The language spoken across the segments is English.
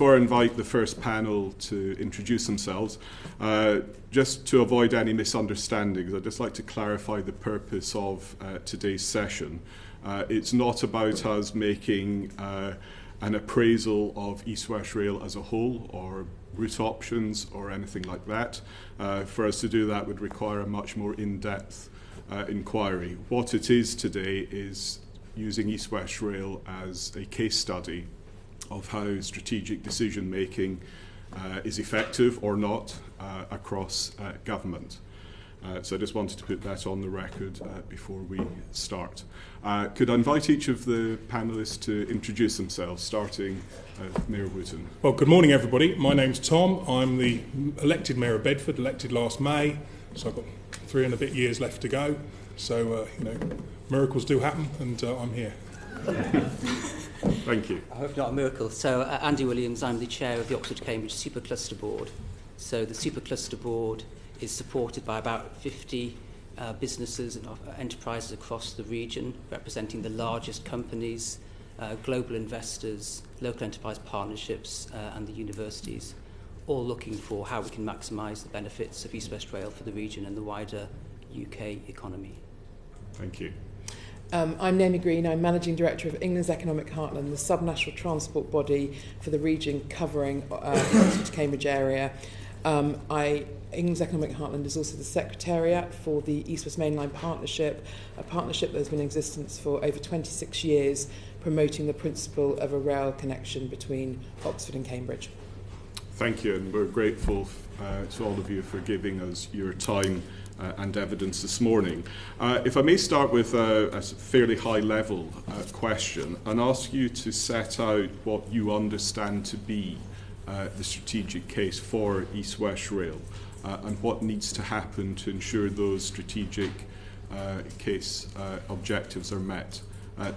Before I invite the first panel to introduce themselves, just to avoid any misunderstandings, I'd just like to clarify the purpose of today's session. It's not about us making an appraisal of East West Rail as a whole or route options or anything like that. For us to do that would require a much more in-depth inquiry. What it is today is using East West Rail as a case study of how strategic decision making is effective or not across government. So I just wanted to put that on the record before we start. Could I invite each of the panellists to introduce themselves, starting Mayor Wootton? Well, good morning, everybody. My name's Tom. I'm the elected Mayor of Bedford, elected last May. So I've got 3 and a bit years left to go. So, miracles do happen, and I'm here. Thank you. I hope not a miracle. So, Andy Williams, I'm the chair of the Oxford-Cambridge Supercluster Board. So the Supercluster Board is supported by about 50 businesses and enterprises across the region, representing the largest companies, global investors, local enterprise partnerships, and the universities, all looking for how we can maximise the benefits of East West Rail for the region and the wider UK economy. Thank you. I'm Naomi Green. I'm Managing Director of England's Economic Heartland, the subnational transport body for the region covering the Oxford-Cambridge area. England's Economic Heartland is also the Secretariat for the East West Mainline Partnership, a partnership that has been in existence for over 26 years, promoting the principle of a rail connection between Oxford and Cambridge. Thank you, and we're grateful to all of you for giving us your time and evidence this morning. If I may start with a fairly high-level question and ask you to set out what you understand to be the strategic case for East West Rail and what needs to happen to ensure those strategic case objectives are met.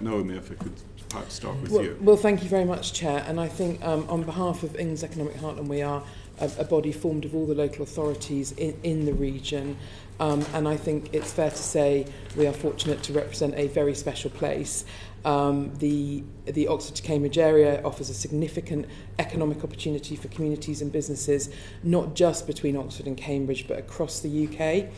Naomi, if I could perhaps start with you. Well, thank you very much, Chair. And I think on behalf of England's Economic Heartland, we are a body formed of all the local authorities in the region. And I think it's fair to say we are fortunate to represent a very special place. The Oxford to Cambridge area offers a significant economic opportunity for communities and businesses, not just between Oxford and Cambridge, but across the UK.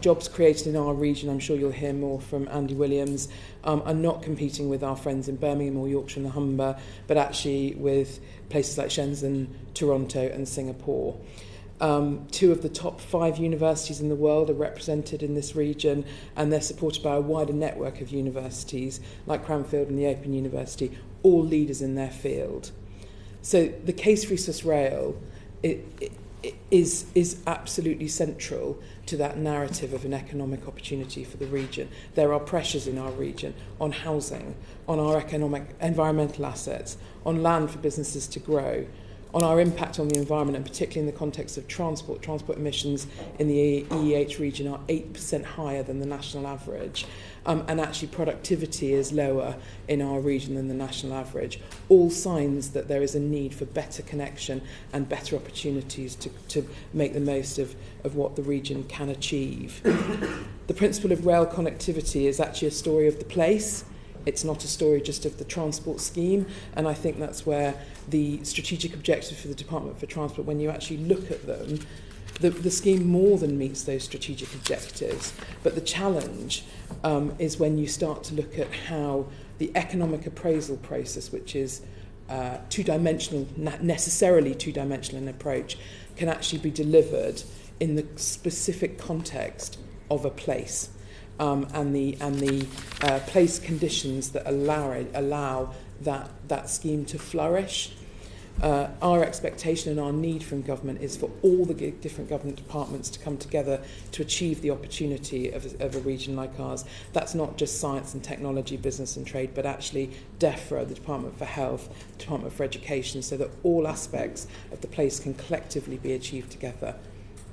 Jobs created in our region, I'm sure you'll hear more from Andy Williams, are not competing with our friends in Birmingham or Yorkshire and the Humber, but actually with places like Shenzhen, Toronto and Singapore. 2 of the top 5 universities in the world are represented in this region, and they're supported by a wider network of universities like Cranfield and the Open University, all leaders in their field. So the case for East West Rail is absolutely central to that narrative of an economic opportunity for the region. There are pressures in our region on housing, on our environmental assets, on land for businesses to grow, on our impact on the environment, and particularly in the context of transport. Transport emissions in the EEH region are 8% higher than the national average. And actually productivity is lower in our region than the national average. All signs that there is a need for better connection and better opportunities to make the most of what the region can achieve. The principle of rail connectivity is actually a story of the place. It's not a story just of the transport scheme, and I think that's where the strategic objectives for the Department for Transport, when you actually look at them, the scheme more than meets those strategic objectives. But the challenge is when you start to look at how the economic appraisal process, which is two-dimensional, necessarily two-dimensional in approach, can actually be delivered in the specific context of a place. And the place conditions that allow that scheme to flourish. Our expectation and our need from government is for all the different government departments to come together to achieve the opportunity of a region like ours. That's not just science and technology, business and trade, but actually DEFRA, the Department for Health, Department for Education, so that all aspects of the place can collectively be achieved together.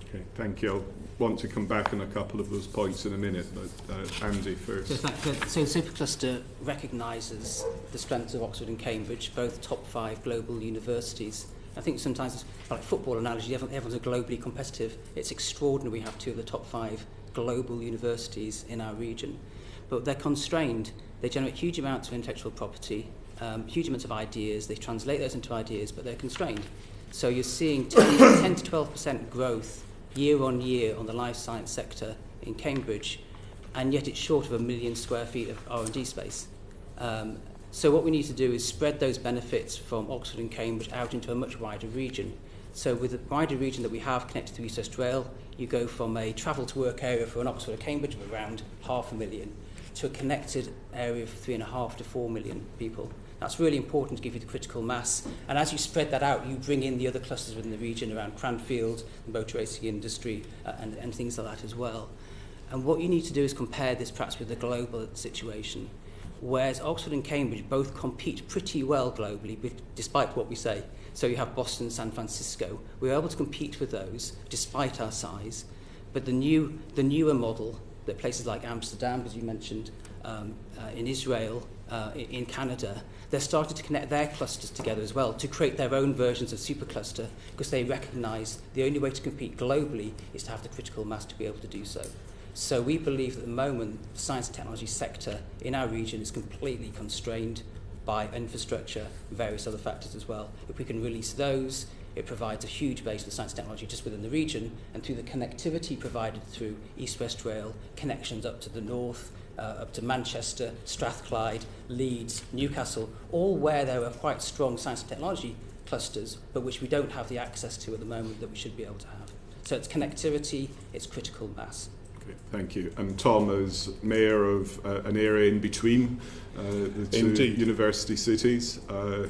Okay, thank you. I want to come back on a couple of those points in a minute, but Andy first. So Supercluster recognises the strengths of Oxford and Cambridge, both top 5 global universities. I think sometimes, it's like football analogy, everyone's a globally competitive. It's extraordinary we have 2 of the top 5 global universities in our region. But they're constrained. They generate huge amounts of intellectual property, huge amounts of ideas. They translate those into ideas, but they're constrained. So you're seeing 10 to 12% growth year on year on the life science sector in Cambridge, and yet it's short of 1 million square feet of R&D space. So what we need to do is spread those benefits from Oxford and Cambridge out into a much wider region. So with the wider region that we have connected to East West Rail, you go from a travel to work area for an Oxford or Cambridge of around 500,000 to a connected area of 3.5 to 4 million people. That's really important to give you the critical mass. And as you spread that out, you bring in the other clusters within the region around Cranfield, the motor racing industry, and things like that as well. And what you need to do is compare this perhaps with the global situation. Whereas Oxford and Cambridge both compete pretty well globally, despite what we say. So you have Boston and San Francisco. We're able to compete with those despite our size. But the newer model that places like Amsterdam, as you mentioned, in Israel, in Canada, they're starting to connect their clusters together as well to create their own versions of supercluster, because they recognise the only way to compete globally is to have the critical mass to be able to do so. So we believe that at the moment, the science and technology sector in our region is completely constrained by infrastructure and various other factors as well. If we can release those, it provides a huge base for science and technology just within the region, and through the connectivity provided through East West Rail, connections up to the north, up to Manchester, Strathclyde, Leeds, Newcastle, all where there are quite strong science and technology clusters, but which we don't have the access to at the moment that we should be able to have. So it's connectivity, it's critical mass. Thank you. And Tom, as mayor of an area in between the two Indeed. university cities, do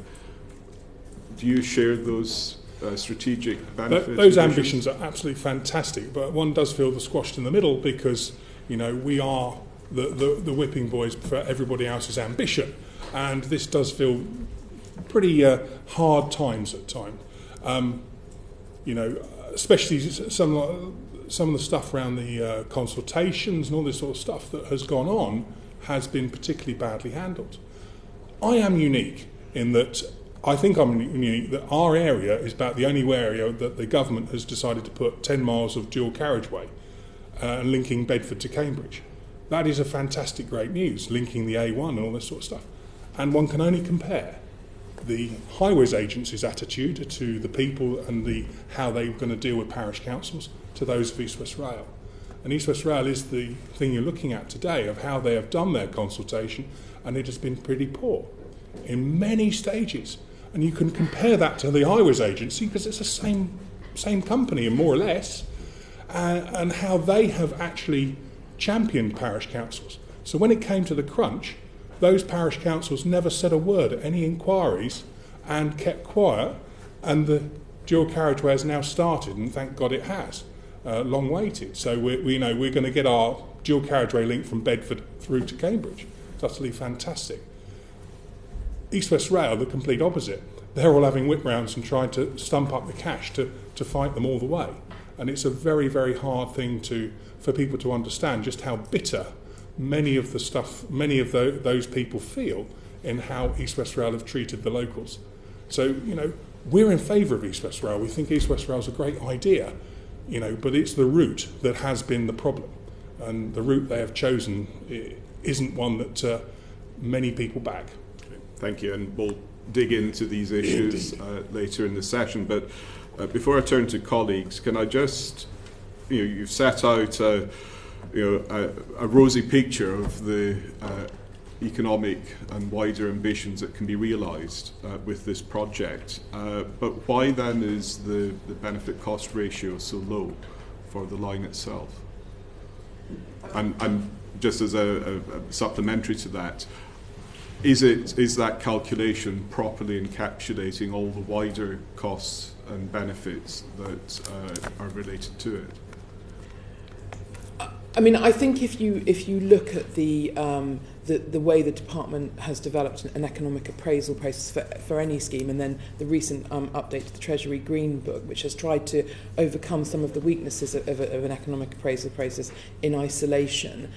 you share those strategic benefits? Those ambitions are absolutely fantastic, but one does feel the squashed in the middle because, you know, we are the whipping boys for everybody else's ambition, and this does feel pretty hard times at times. You know, especially some of the stuff around the consultations and all this sort of stuff that has gone on has been particularly badly handled. I am unique in that I think I'm unique that our area is about the only area that the government has decided to put 10 miles of dual carriageway linking Bedford to Cambridge. That is a fantastic great news, linking the A1 and all this sort of stuff. And one can only compare the Highways Agency's attitude to the people and how they're going to deal with parish councils to those of East West Rail. And East West Rail is the thing you're looking at today of how they have done their consultation, and it has been pretty poor in many stages. And you can compare that to the Highways Agency because it's the same company, and more or less, and how they have actually championed parish councils. So when it came to the crunch, those parish councils never said a word at any inquiries and kept quiet, and the dual carriageway has now started, and thank God it has. Long waited. So we're going to get our dual carriageway link from Bedford through to Cambridge. It's utterly fantastic. East West Rail, the complete opposite. They're all having whip rounds and trying to stump up the cash to fight them all the way. And it's a very, very hard thing for people to understand just how bitter many of those people feel in how East West Rail have treated the locals. So, you know, we're in favour of East West Rail. We think East West Rail is a great idea, you know, but it's the route that has been the problem. And the route they have chosen isn't one that many people back. Thank you, and we'll dig into these issues later in the session. But before I turn to colleagues, can I just, you've set out a rosy picture of the economic and wider ambitions that can be realised with this project. But why then is the benefit-cost ratio so low for the line itself? And just as a supplementary to that, is that calculation properly encapsulating all the wider costs and benefits that are related to it? I mean, I think if you look at the way the department has developed an economic appraisal process for any scheme, and then the recent update to the Treasury Green Book, which has tried to overcome some of the weaknesses of an economic appraisal process in isolation,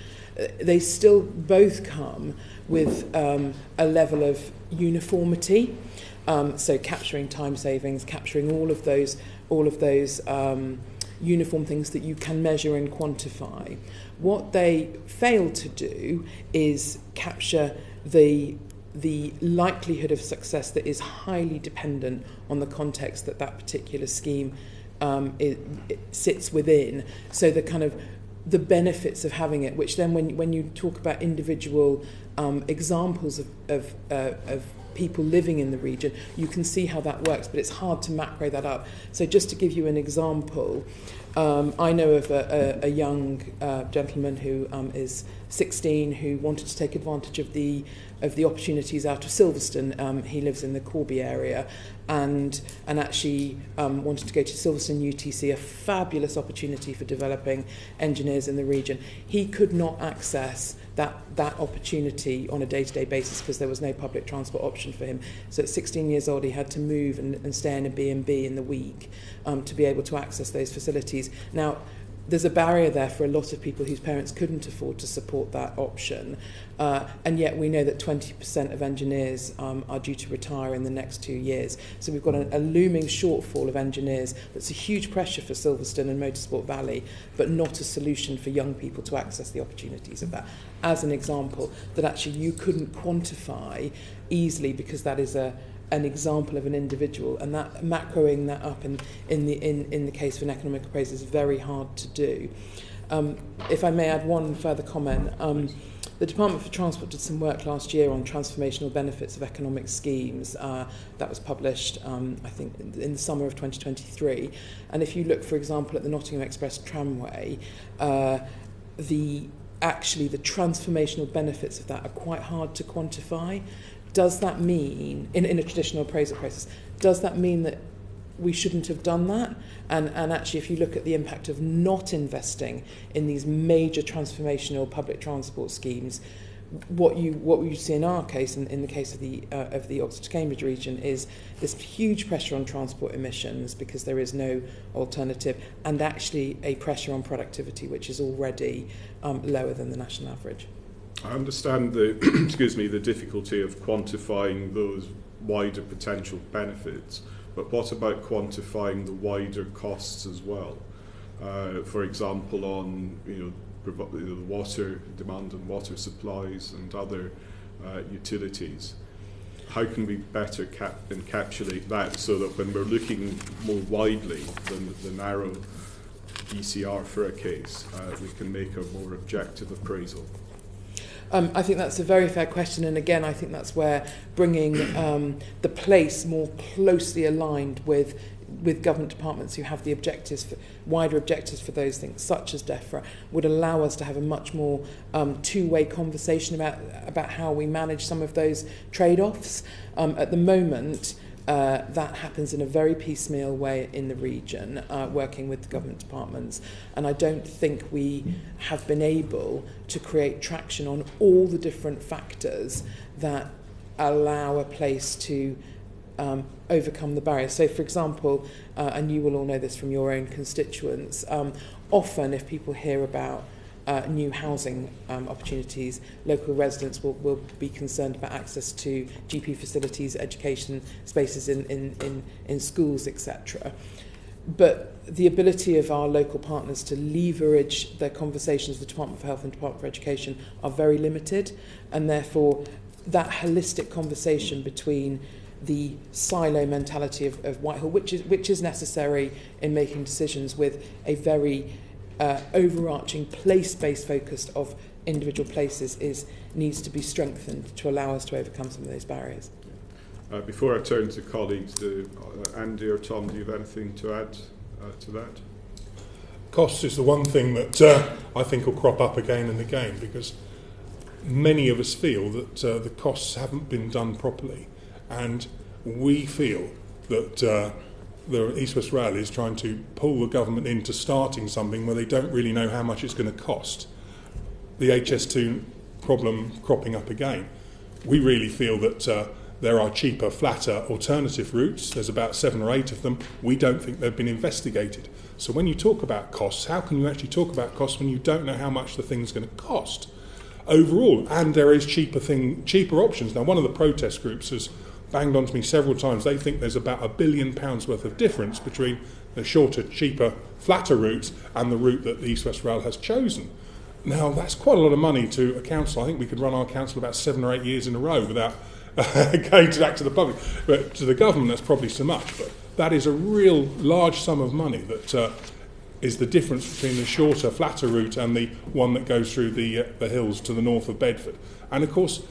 they still both come with a level of uniformity. So capturing time savings, capturing all of those uniform things that you can measure and quantify. What they fail to do is capture the the likelihood of success that is highly dependent on the context that that particular scheme it sits within. So the benefits of having it, which then when you talk about individual examples of people living in the region, you can see how that works, but it's hard to macro that up. So just to give you an example, I know of a young gentleman who is 16 who wanted to take advantage of the opportunities out of Silverstone. He lives in the Corby area and actually wanted to go to Silverstone UTC, a fabulous opportunity for developing engineers in the region. He could not access that opportunity on a day-to-day basis because there was no public transport option for him. So at 16 years old, he had to move and stay in a B&B in the week to be able to access those facilities. Now, there's a barrier there for a lot of people whose parents couldn't afford to support that option. And yet we know that 20% of engineers are due to retire in the next 2 years. So we've got a looming shortfall of engineers. That's a huge pressure for Silverstone and Motorsport Valley, but not a solution for young people to access the opportunities of that. As an example, that actually you couldn't quantify easily because that is an example of an individual, and that macroing that up in the case of an economic appraiser is very hard to do. If I may add one further comment, the Department for Transport did some work last year on transformational benefits of economic schemes. That was published, I think, in the summer of 2023. And if you look, for example, at the Nottingham Express tramway, the transformational benefits of that are quite hard to quantify. Does that mean, in a traditional appraisal process, does that mean that we shouldn't have done that? And actually, if you look at the impact of not investing in these major transformational public transport schemes, what you see in our case, in the case of the Oxford to Cambridge region, is this huge pressure on transport emissions because there is no alternative, and actually a pressure on productivity which is already lower than the national average. I understand the difficulty of quantifying those wider potential benefits, but what about quantifying the wider costs as well? For example, on the water demand and water supplies and other utilities. How can we better encapsulate that so that when we're looking more widely than the narrow ECR for a case, we can make a more objective appraisal? I think that's a very fair question, and again, I think that's where bringing the place more closely aligned with government departments who have the wider objectives for those things, such as DEFRA, would allow us to have a much more two-way conversation about how we manage some of those trade-offs. At the moment, that happens in a very piecemeal way in the region, working with the government departments, and I don't think we have been able to create traction on all the different factors that allow a place to overcome the barriers. So, for example, and you will all know this from your own constituents, often if people hear about new housing opportunities, local residents will be concerned about access to GP facilities, education spaces in schools, etc. But the ability of our local partners to leverage their conversations with the Department for Health and Department for Education are very limited, and therefore that holistic conversation between the silo mentality of Whitehall, which is necessary in making decisions, with a very overarching place-based focus of individual places needs to be strengthened to allow us to overcome some of those barriers. Before I turn to colleagues, Andy or Tom, do you have anything to add to that? Costs is the one thing that I think will crop up again and again, because many of us feel that the costs haven't been done properly, and we feel that the East West Rail is trying to pull the government into starting something where they don't really know how much it's going to cost. The HS2 problem cropping up again. We really feel that there are cheaper, flatter alternative routes. There's about 7 or 8 of them. We don't think they've been investigated. So when you talk about costs, how can you actually talk about costs when you don't know how much the thing's going to cost overall? And there is cheaper options. Now, one of the protest groups has banged on to me several times. They think there's about £1 billion worth of difference between the shorter, cheaper, flatter routes and the route that the East West Rail has chosen. Now, that's quite a lot of money to a council. I think we could run our council about 7 or 8 years in a row without going back to the public. But to the government, that's probably so much. But that is a real large sum of money that is the difference between the shorter, flatter route and the one that goes through the hills to the north of Bedford. And, of course,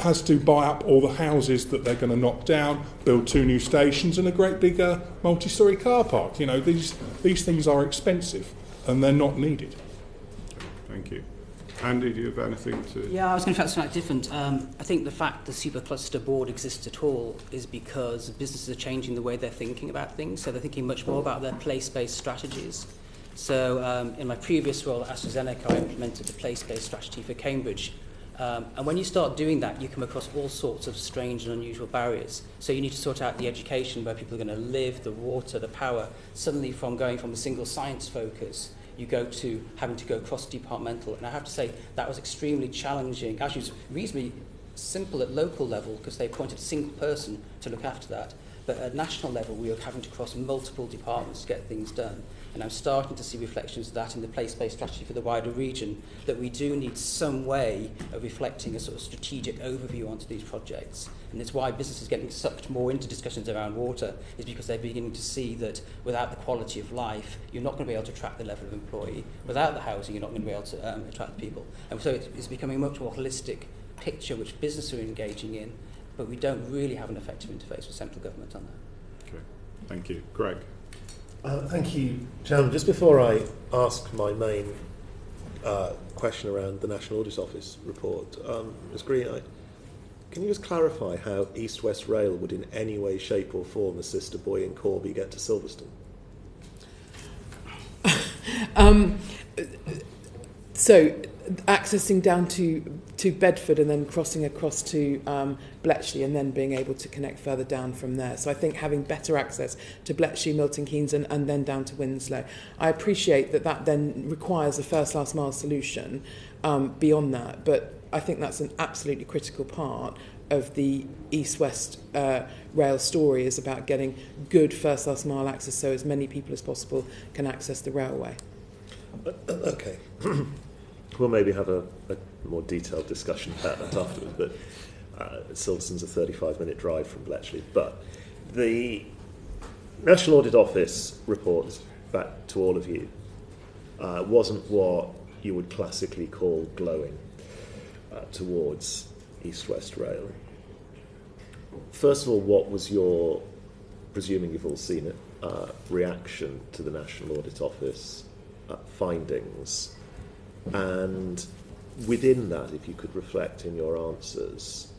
has to buy up all the houses that they're going to knock down, build 2 new stations and a great big multi-storey car park. You know, these things are expensive and they're not needed. Thank you. Andy, do you have anything to... Yeah, I was going to fact something different. I think the fact the Supercluster Board exists at all is because businesses are changing the way they're thinking about things. So they're thinking much more about their place-based strategies. So in my previous role at AstraZeneca, I implemented a place-based strategy for Cambridge. And when you start doing that, you come across all sorts of strange and unusual barriers. So you need to sort out the education where people are going to live, the water, the power. Suddenly, from going from a single science focus, you go to having to go cross-departmental. And I have to say, that was extremely challenging. Actually, it was reasonably simple at local level because they appointed a single person to look after that. But at national level, we were having to cross multiple departments to get things done. And I'm starting to see reflections of that in the place-based strategy for the wider region, that we do need some way of reflecting a sort of strategic overview onto these projects. And it's why businesses are getting sucked more into discussions around water, is because they're beginning to see that without the quality of life, you're not going to be able to attract the level of employee. Without the housing, you're not going to be able to attract people. And so it's becoming a much more holistic picture which businesses are engaging in, but we don't really have an effective interface with central government on that. Okay, thank you. Greg? Thank you, Chairman. Just before I ask my main question around the National Audit Office report, Ms Green, can you just clarify how East West Rail would in any way, shape or form assist a boy in Corby get to Silverstone? So accessing down to Bedford and then crossing across to Bletchley and then being able to connect further down from there. So I think having better access to Bletchley, Milton Keynes and then down to Winslow. I appreciate that then requires a first last mile solution beyond that, but I think that's an absolutely critical part of the East-West rail story, is about getting good first last mile access so as many people as possible can access the railway. Okay. We'll maybe have a more detailed discussion about that afterwards, but Silverstone's a 35-minute drive from Bletchley. But the National Audit Office report, back to all of you, wasn't what you would classically call glowing towards East-West Rail. First of all, what was your, presuming you've all seen it, reaction to the National Audit Office findings? And within that, if you could reflect in your answers,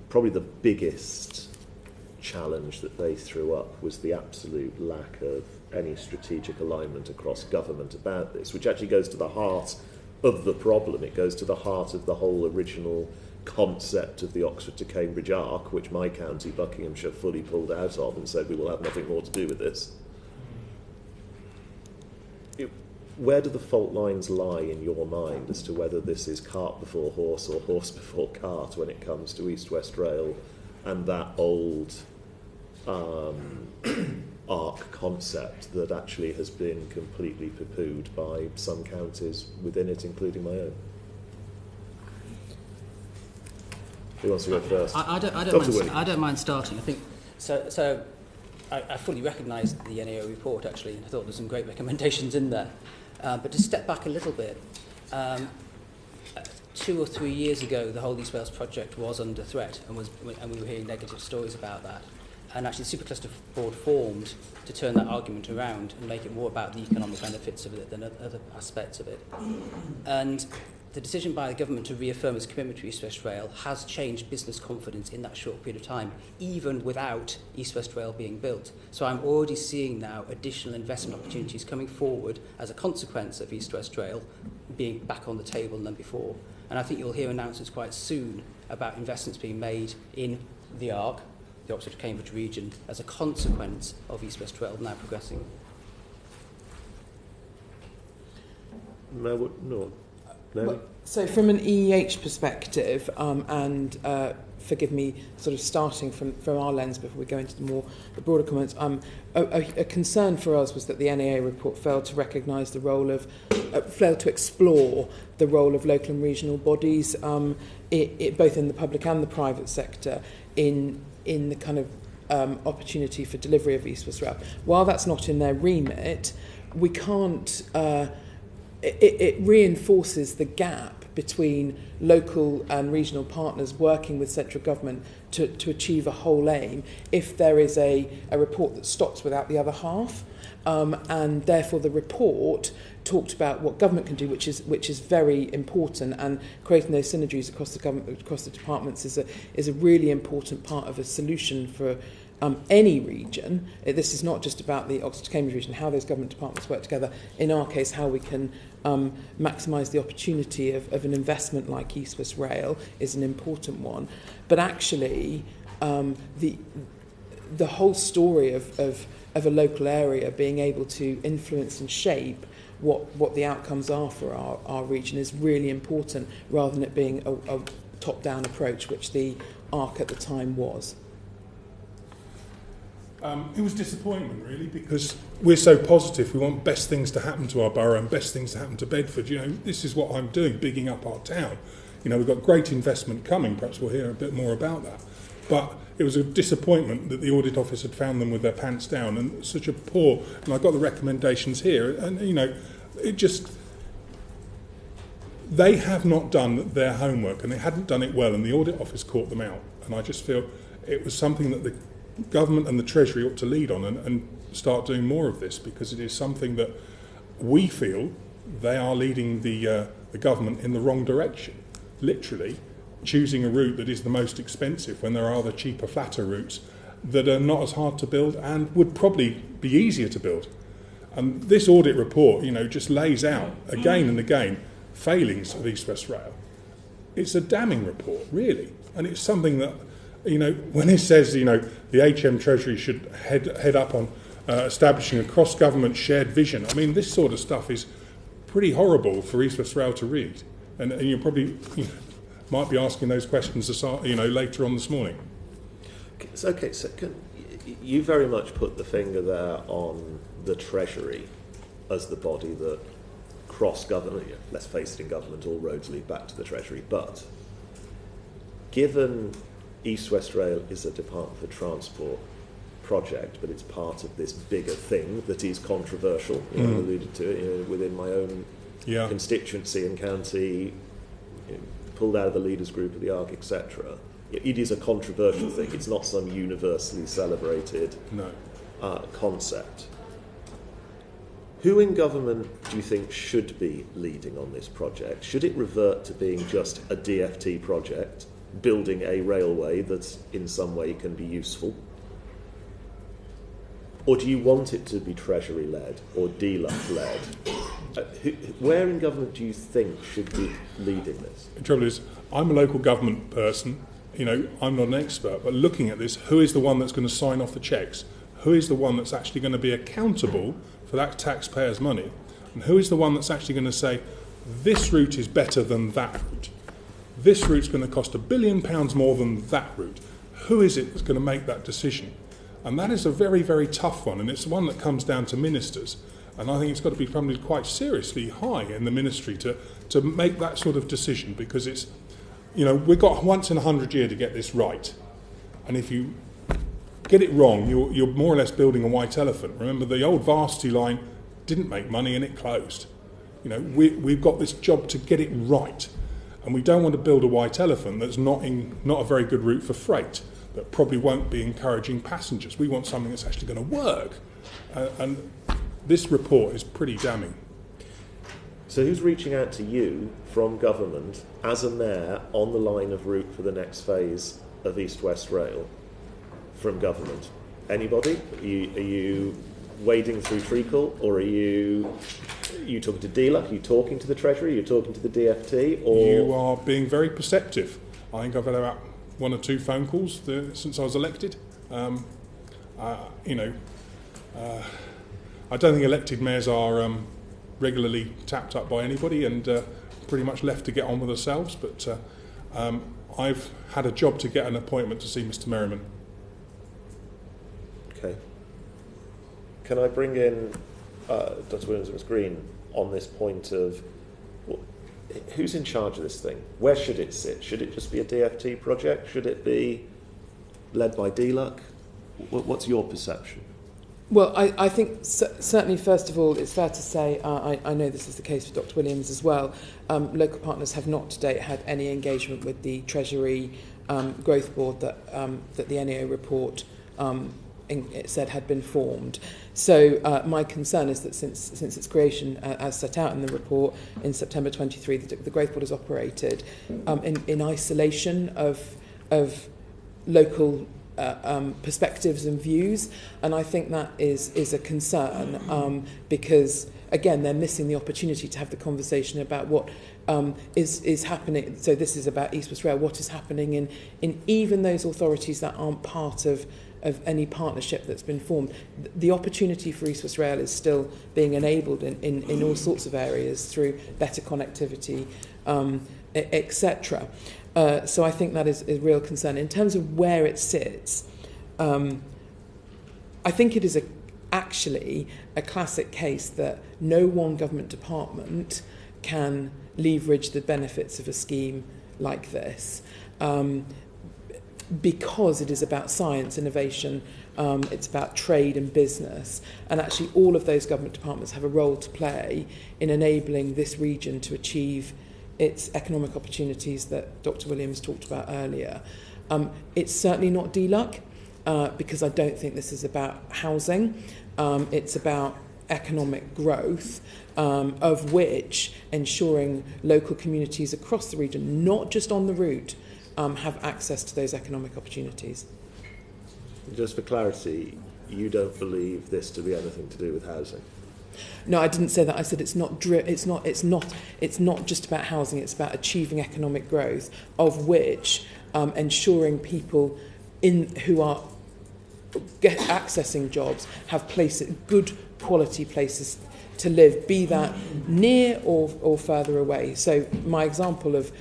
probably the biggest challenge that they threw up was the absolute lack of any strategic alignment across government about this, which actually goes to the heart of the problem. It goes to the heart of the whole original concept of the Oxford to Cambridge arc, which my county, Buckinghamshire, fully pulled out of and said we will have nothing more to do with this. Where do the fault lines lie in your mind as to whether this is cart before horse or horse before cart when it comes to East-West Rail and that old arc concept that actually has been completely poo-pooed by some counties within it, including my own? Who wants to go first? I don't mind starting. I think so. I fully recognise the NAO report, actually, and I thought there's some great recommendations in there. But to step back a little bit, 2 or 3 years ago, the whole East Wales project was under threat, and we were hearing negative stories about that. And actually, the Supercluster Board formed to turn that argument around and make it more about the economic benefits of it than other aspects of it. And the decision by the government to reaffirm its commitment to East West Rail has changed business confidence in that short period of time, even without East West Rail being built. So I'm already seeing now additional investment opportunities coming forward as a consequence of East West Rail being back on the table than before. And I think you'll hear announcements quite soon about investments being made in the ARC, the Oxford to Cambridge region, as a consequence of East West Rail now progressing. No. Well, so from an EEH perspective and forgive me, sort of starting from our lens before we go into the broader comments, a concern for us was that the NAA report failed to recognise the role of, failed to explore the role of local and regional bodies, both in the public and the private sector, in the kind of opportunity for delivery of East West Rail. While that's not in their remit, we can't. It reinforces the gap between local and regional partners working with central government to achieve a whole aim if there is a report that stops without the other half. And therefore the report talked about what government can do, which is very important, and creating those synergies across the government, across the departments is a really important part of a solution for any region. This is not just about the Oxford-Cambridge region, how those government departments work together. In our case, how we can maximise the opportunity of an investment like East West Rail is an important one. But actually, the whole story of a local area being able to influence and shape what the outcomes are for our region is really important, rather than it being a top-down approach, which the ARC at the time was. It was disappointment, really, because we're so positive. We want best things to happen to our borough and best things to happen to Bedford. You know, this is what I'm doing, bigging up our town. You know, we've got great investment coming. Perhaps we'll hear a bit more about that. But it was a disappointment that the audit office had found them with their pants down, and such a poor. And I've got the recommendations here, and you know, it just. They have not done their homework, and they hadn't done it well, and the audit office caught them out. And I just feel it was something that the government and the Treasury ought to lead on and start doing more of this, because it is something that we feel they are leading the government in the wrong direction, literally choosing a route that is the most expensive when there are other cheaper, flatter routes that are not as hard to build and would probably be easier to build. And this audit report, you know, just lays out again and again failings of East West Rail. It's a damning report, really, and it's something that, you know, when it says, you know, the HM Treasury should head up on establishing a cross-government shared vision. I mean, this sort of stuff is pretty horrible for East West Rail to read, and you probably might be asking those questions, you know, later on this morning. Okay, so you very much put the finger there on the Treasury as the body that cross-government. Let's face it, in government, all roads lead back to the Treasury. But given East West Rail is a Department for Transport project, but it's part of this bigger thing that is controversial. You know, I alluded to it, you know, within my own constituency and county, you know, pulled out of the leaders group of the ARC, etc. It is a controversial thing. It's not some universally celebrated concept. Who in government do you think should be leading on this project? Should it revert to being just a DFT project, building a railway that in some way can be useful? Or do you want it to be Treasury-led or DLUF-led? Where in government do you think should be leading this? The trouble is, I'm a local government person. You know, I'm not an expert, but looking at this, who is the one that's going to sign off the cheques? Who is the one that's actually going to be accountable for that taxpayer's money? And who is the one that's actually going to say, this route is better than that route? This route's going to cost £1 billion more than that route. Who is it that's going to make that decision? And that is a very, very tough one, and it's one that comes down to ministers. And I think it's got to be probably quite seriously high in the ministry to make that sort of decision, because it's, you know, we've got once in 100 years to get this right. And if you get it wrong, you're more or less building a white elephant. Remember, the old Varsity line didn't make money and it closed. You know, we've got this job to get it right. And we don't want to build a white elephant that's not a very good route for freight, that probably won't be encouraging passengers. We want something that's actually going to work. And this report is pretty damning. So who's reaching out to you from government as a mayor on the line of route for the next phase of East West Rail from government? Anybody? Are you wading through treacle, or are you talking to DLUF? Are you talking to the Treasury? Are you talking to the DFT? Or you are being very perceptive. I think I've had about 1 or 2 phone calls since I was elected. You know, I don't think elected mayors are regularly tapped up by anybody and pretty much left to get on with themselves. But I've had a job to get an appointment to see Mr. Merriman. Okay. Can I bring in Dr. Williams and Ms. Green on this point of who's in charge of this thing? Where should it sit? Should it just be a DFT project? Should it be led by DLUC? What's your perception? Well, I think certainly, first of all, it's fair to say, I know this is the case for Dr. Williams as well, local partners have not to date had any engagement with the Treasury Growth Board that the NEO report it said had been formed. So my concern is that since its creation, as set out in the report in September 23, the Growth Board has operated in isolation of local perspectives and views, and I think that is a concern because, again, they're missing the opportunity to have the conversation about what is happening. So this is about East West Rail, what is happening in even those authorities that aren't part of any partnership that's been formed. The opportunity for East West Rail is still being enabled in all sorts of areas through better connectivity, etc. So I think that is a real concern. In terms of where it sits, I think it is actually a classic case that no one government department can leverage the benefits of a scheme like this. Because it is about science, innovation, it's about trade and business, and actually all of those government departments have a role to play in enabling this region to achieve its economic opportunities that Dr. Williams talked about earlier. It's certainly not DLUC, because I don't think this is about housing. It's about economic growth, of which ensuring local communities across the region, not just on the route, have access to those economic opportunities. Just for clarity, you don't believe this to be anything to do with housing? No, I didn't say that. I said it's not just about housing. It's about achieving economic growth, of which ensuring people who are accessing jobs have good quality places to live, be that near or further away. So my example of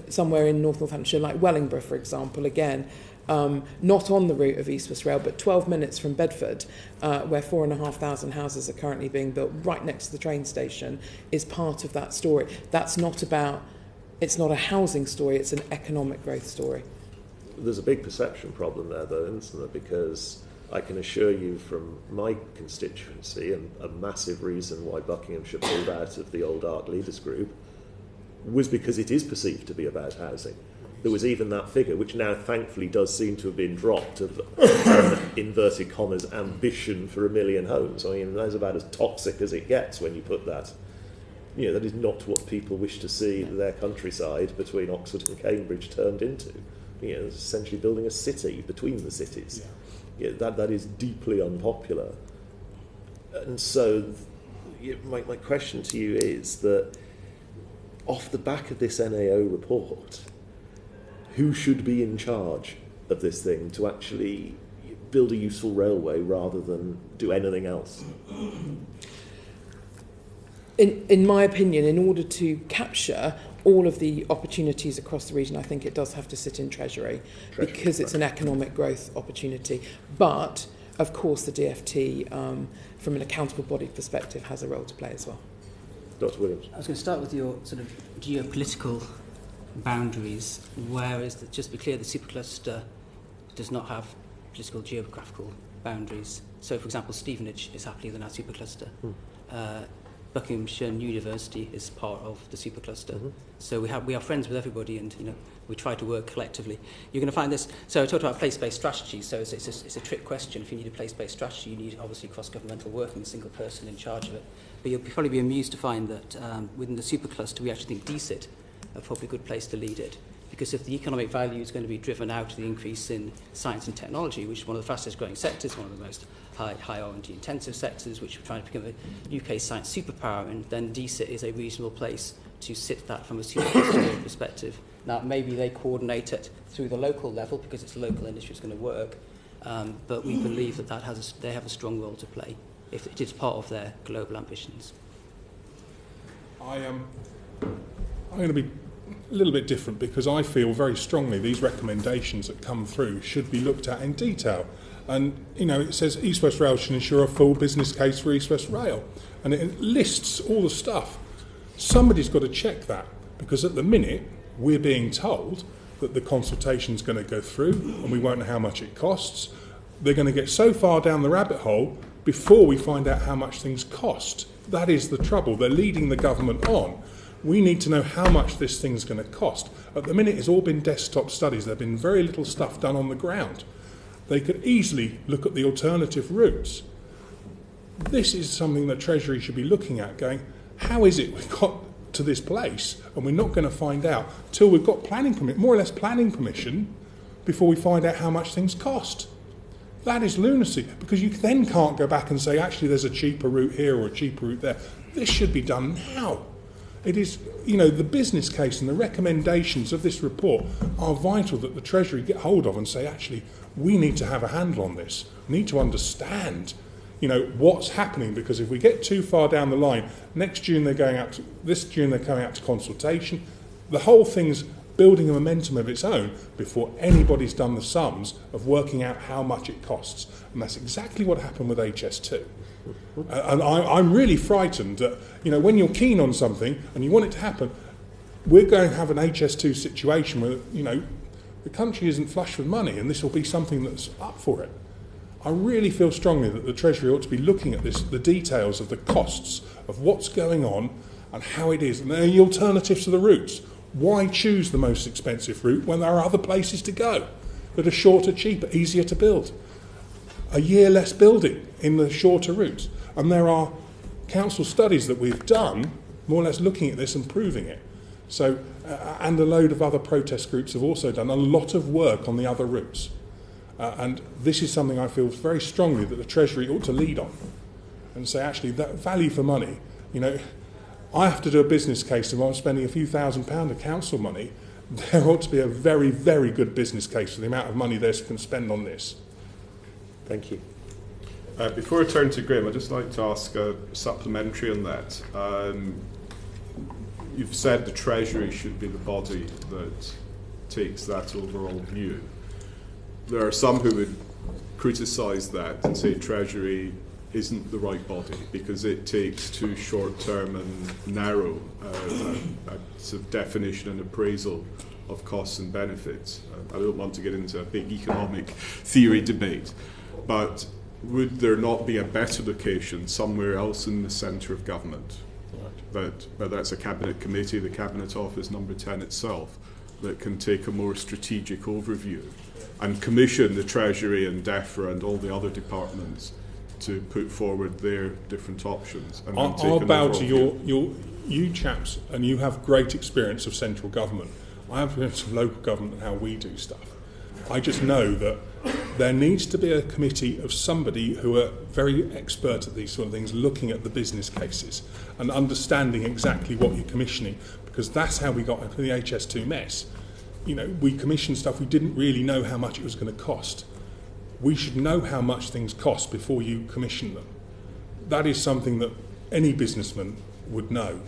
somewhere in North Northamptonshire, like Wellingborough, for example, again, not on the route of East West Rail, but 12 minutes from Bedford, where 4,500 houses are currently being built right next to the train station, is part of that story. It's not a housing story, it's an economic growth story. There's a big perception problem there, though, isn't there? Because I can assure you from my constituency, and a massive reason why Buckinghamshire pulled out of the old Art Leaders Group was because it is perceived to be about housing. There was even that figure, which now thankfully does seem to have been dropped, of inverted commas ambition for 1 million homes. I mean, that's about as toxic as it gets when you put that. You know, that is not what people wish to see their countryside between Oxford and Cambridge turned into. You know, it's essentially building a city between the cities. Yeah. You know, that is deeply unpopular. And so my question to you is that off the back of this NAO report, who should be in charge of this thing to actually build a useful railway rather than do anything else? In my opinion, in order to capture all of the opportunities across the region, I think it does have to sit in Treasury because it's an economic growth opportunity. But, of course, the DFT, from an accountable body perspective, has a role to play as well. Dr. Williams. I was going to start with your sort of geopolitical boundaries, whereas, just to be clear, the supercluster does not have political geographical boundaries. So, for example, Stevenage is happily within our supercluster. Buckinghamshire University is part of the supercluster. So we are friends with everybody, and we try to work collectively. You're going to find this. So I talked about place-based strategy. So it's a trick question. If you need a place-based strategy, you need obviously cross-governmental working, a single person in charge of it. But you'll probably be amused to find that within the supercluster, we actually think DCIT are probably a good place to lead it. Because if the economic value is going to be driven out of the increase in science and technology, which is one of the fastest growing sectors, one of the most high R&D intensive sectors, which we're trying to become a UK science superpower, and then DCIT is a reasonable place to sit that from a supercluster perspective. Now, maybe they coordinate it through the local level because it's a local industry, it's going to work, but we believe that they have a strong role to play if it is part of their global ambitions. I'm going to be a little bit different, because I feel very strongly these recommendations that come through should be looked at in detail. And, you know, it says East West Rail should ensure a full business case for East West Rail. And it lists all the stuff. Somebody's got to check that, because at the minute we're being told that the consultation's going to go through and we won't know how much it costs. They're going to get so far down the rabbit hole before we find out how much things cost. That is the trouble. They're leading the government on. We need to know how much this thing's going to cost. At the minute, it's all been desktop studies. There have been very little stuff done on the ground. They could easily look at the alternative routes. This is something that Treasury should be looking at, going, how is it we got to this place and we're not going to find out till we've got more or less planning permission before we find out how much things cost? That is lunacy, because you then can't go back and say, actually, there's a cheaper route here or a cheaper route there. This should be done now. It is, you know, the business case and the recommendations of this report are vital that the Treasury get hold of and say, actually, we need to have a handle on this. We need to understand, you know, what's happening, because if we get too far down the line, this June they're coming out to consultation, the whole thing's building a momentum of its own before anybody's done the sums of working out how much it costs. And that's exactly what happened with HS2. And I'm really frightened that, you know, when you're keen on something and you want it to happen, we're going to have an HS2 situation where, you know, the country isn't flush with money, and this will be something that's up for it. I really feel strongly that the Treasury ought to be looking at this, the details of the costs of what's going on and how it is, and the alternatives to the routes. Why choose the most expensive route when there are other places to go that are shorter, cheaper, easier to build? A year less building in the shorter routes. And there are council studies that we've done, more or less looking at this and proving it. So, and a load of other protest groups have also done a lot of work on the other routes. And this is something I feel very strongly that the Treasury ought to lead on and say, actually, that value for money, you know, I have to do a business case, and I'm spending a few £1,000s of council money. There ought to be a very, very good business case for the amount of money they can spend on this. Thank you. Before I turn to Graham, I'd just like to ask a supplementary on that. You've said the Treasury should be the body that takes that overall view. There are some who would criticise that and say Treasury isn't the right body because it takes too short-term and narrow a sort of definition and appraisal of costs and benefits. I don't want to get into a big economic theory debate, but would there not be a better location somewhere else in the centre of government? But that's a cabinet committee, the Cabinet Office number 10 itself, that can take a more strategic overview and commission the Treasury and DEFRA and all the other departments to put forward their different options. And I'll bow to you chaps, and you have great experience of central government. I have experience of local government and how we do stuff. I just know that there needs to be a committee of somebody who are very expert at these sort of things, looking at the business cases and understanding exactly what you're commissioning, because that's how we got into the HS2 mess. You know, we commissioned stuff we didn't really know how much it was going to cost. We should know how much things cost before you commission them. That is something that any businessman would know.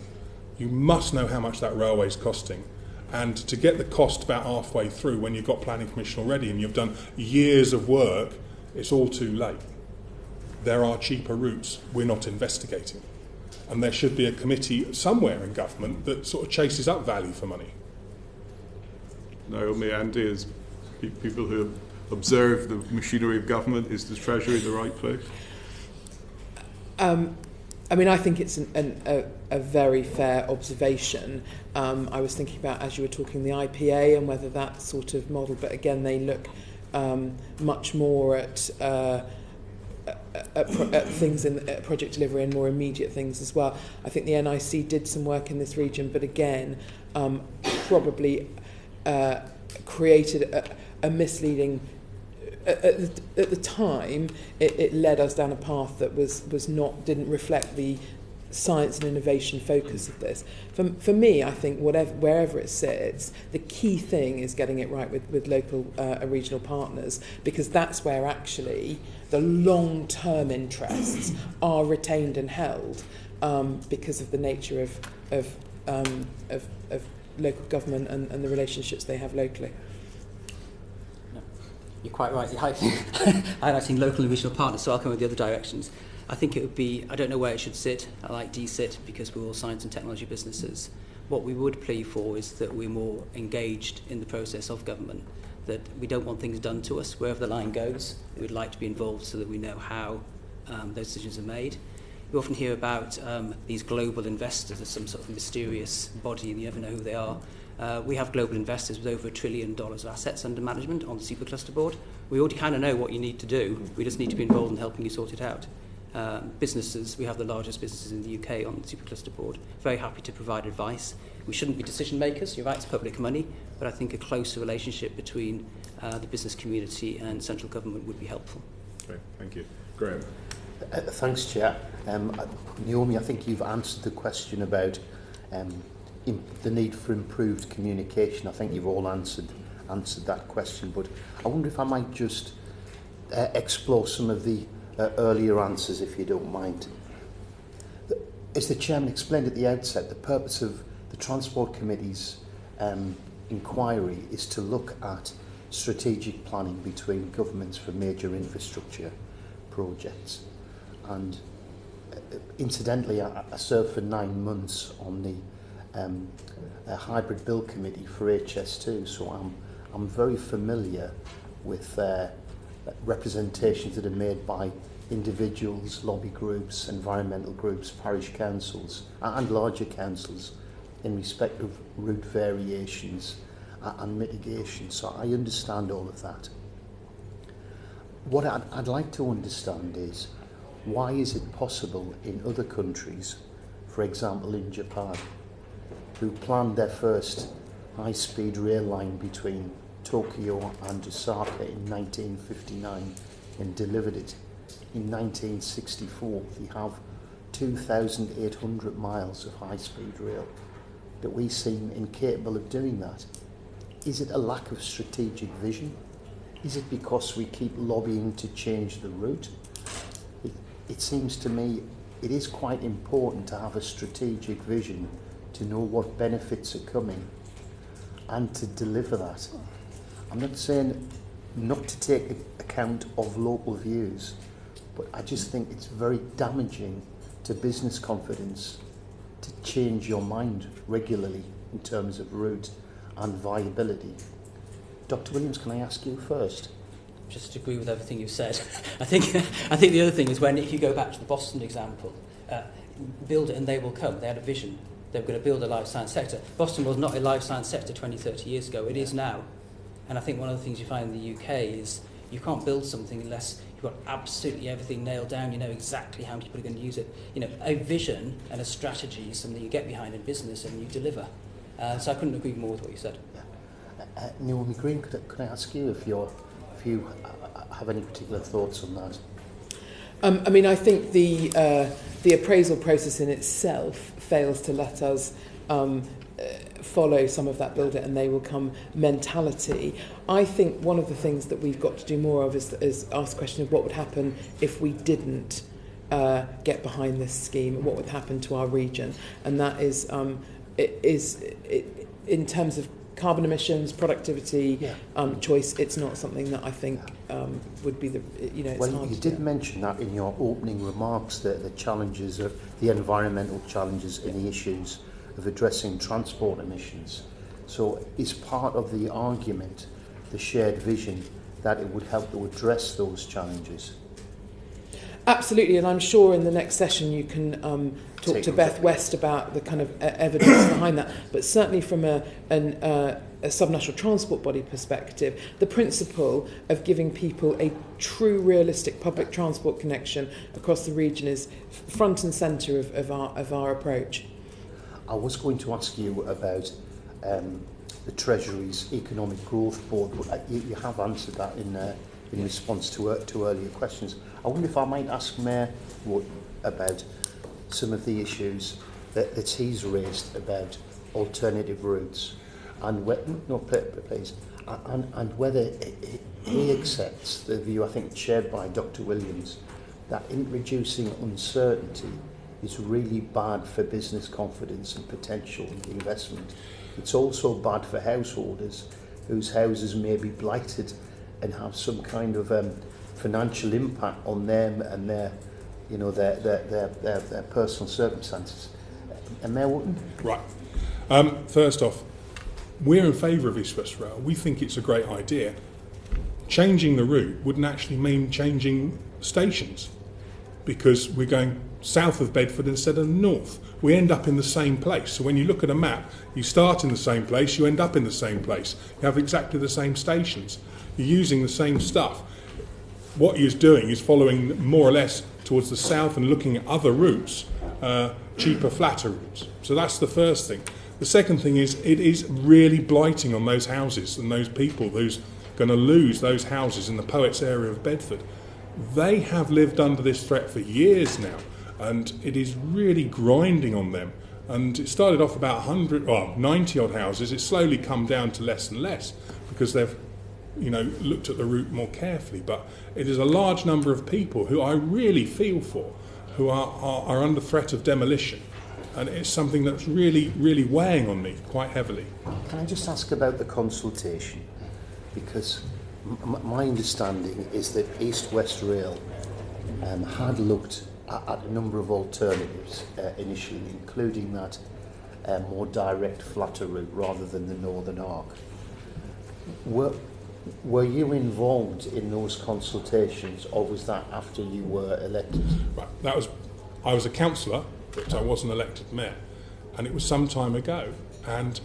You must know how much that railway is costing. And to get the cost about halfway through when you've got planning permission already and you've done years of work, it's all too late. There are cheaper routes we're not investigating. And there should be a committee somewhere in government that sort of chases up value for money. Naomi, Andy, as people who observe the machinery of government, is the Treasury the right place? I mean, I think it's a very fair observation. I was thinking about, as you were talking, the IPA and whether that sort of model, but again, they look much more at things in project delivery and more immediate things as well. I think the NIC did some work in this region, but again, probably created a misleading. At the time, it led us down a path that didn't reflect the science and innovation focus of this. For me, I think wherever it sits, the key thing is getting it right with local and regional partners, because that's where actually the long-term interests are retained and held, because of the nature of local government and the relationships they have locally. No, you're quite right. You're highlighting local and regional partners, so I'll come with the other directions. I think it would be, I don't know where it should sit. I like DSIT because we're all science and technology businesses. What we would plea for is that we're more engaged in the process of government, that we don't want things done to us. Wherever the line goes, we'd like to be involved so that we know how those decisions are made. We often hear about these global investors as some sort of mysterious body and you never know who they are. We have global investors with over $1 trillion of assets under management on the Supercluster board. We already kind of know what you need to do. We just need to be involved in helping you sort it out. Businesses, we have the largest businesses in the UK on the Supercluster board. Very happy to provide advice. We shouldn't be decision makers. You're right, it's public money, but I think a closer relationship between the business community and central government would be helpful. Okay, thank you. Graham. Thanks, Chair. Naomi, I think you've answered the question about the need for improved communication. I think you've all answered that question, but I wonder if I might just explore some of the earlier answers, if you don't mind. As the Chairman explained at the outset, the purpose of the Transport Committee's inquiry is to look at strategic planning between governments for major infrastructure projects. And incidentally, I served for 9 months on the Hybrid Bill Committee for HS2, so I'm very familiar with representations that are made by individuals, lobby groups, environmental groups, parish councils and larger councils in respect of route variations and mitigation. So I understand all of that. What I'd like to understand is, why is it possible in other countries, for example in Japan, who planned their first high-speed rail line between Tokyo and Osaka in 1959 and delivered it in 1964. They have 2,800 miles of high-speed rail, that we seem incapable of doing that. Is it a lack of strategic vision? Is it because we keep lobbying to change the route? It seems to me it is quite important to have a strategic vision, to know what benefits are coming and to deliver that. I'm not saying not to take account of local views, but I just think it's very damaging to business confidence to change your mind regularly in terms of route and viability. Dr. Williams, can I ask you first? Just agree with everything you've said. I think the other thing is if you go back to the Boston example, build it and they will come. They had a vision. They were going to build a life science sector. Boston was not a life science sector 20, 30 years ago. It is now. And I think one of the things you find in the UK is you can't build something unless you've got absolutely everything nailed down. You know exactly how many people are going to use it. You know, a vision and a strategy is something you get behind in business and you deliver. So I couldn't agree more with what you said. Naomi Green, could I ask you if you have any particular thoughts on that? I mean, I think the appraisal process in itself fails to let us follow some of that build it and they will come mentality. I think one of the things that we've got to do more of is ask the question of what would happen if we didn't get behind this scheme, and what would happen to our region. And that is, in terms of carbon emissions, productivity, choice, it's not something that I think would be it's well, hard you to did do. mention that in your opening remarks, the challenges of the environmental challenges and the issues of addressing transport emissions. So is part of the argument the shared vision that it would help to address those challenges? Absolutely, and I'm sure in the next session you can talk to Beth West about the kind of evidence behind that. But certainly from a subnational transport body perspective, the principle of giving people a true realistic public transport connection across the region is front and centre of our approach. I was going to ask you about the Treasury's Economic Growth Board, but you have answered that in response to earlier questions. I wonder if I might ask Mayor Wootton about some of the issues that he's raised about alternative routes and and whether he accepts the view, I think shared by Dr. Williams, that introducing uncertainty is really bad for business confidence and potential investment. It's also bad for householders whose houses may be blighted and have some kind of financial impact on them and their personal circumstances. And Mayor Wootton? Right. First off, we're in favour of East West Rail. We think it's a great idea. Changing the route wouldn't actually mean changing stations, because we're going south of Bedford instead of north. We end up in the same place. So when you look at a map, you start in the same place, you end up in the same place. You have exactly the same stations. You're using the same stuff. What you're doing is following more or less towards the south and looking at other routes, cheaper, flatter routes. So that's the first thing. The second thing is it is really blighting on those houses and those people who's going to lose those houses in the Poets area of Bedford. They have lived under this threat for years now, and it is really grinding on them. And it started off about 90 odd houses. It's slowly come down to less and less because they've looked at the route more carefully. But it is a large number of people who I really feel for, who are under threat of demolition. And it's something that's really, really weighing on me quite heavily. Can I just ask about the consultation? Because my understanding is that East West Rail had looked at a number of alternatives initially, including that more direct, flatter route rather than the Northern Arc. Were you involved in those consultations, or was that after you were elected? Right, I was a councillor, but I wasn't elected mayor, and it was some time ago. And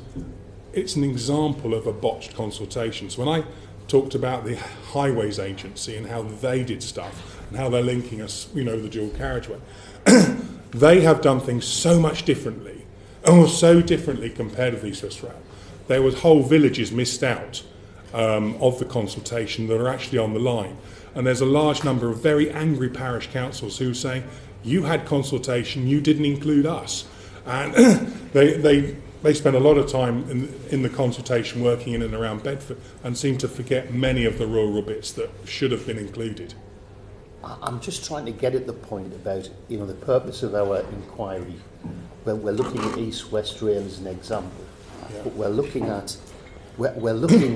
it's an example of a botched consultation. So when I talked about the Highways Agency and how they did stuff and how they're linking us, the dual carriageway, they have done things so much differently, so differently compared with East West Rail. There was whole villages missed out of the consultation that are actually on the line. And there's a large number of very angry parish councils who say, you had consultation, you didn't include us. And they spend a lot of time in the consultation working in and around Bedford and seem to forget many of the rural bits that should have been included. I'm just trying to get at the point about the purpose of our inquiry. We're looking at East West Rail as an example, but we're looking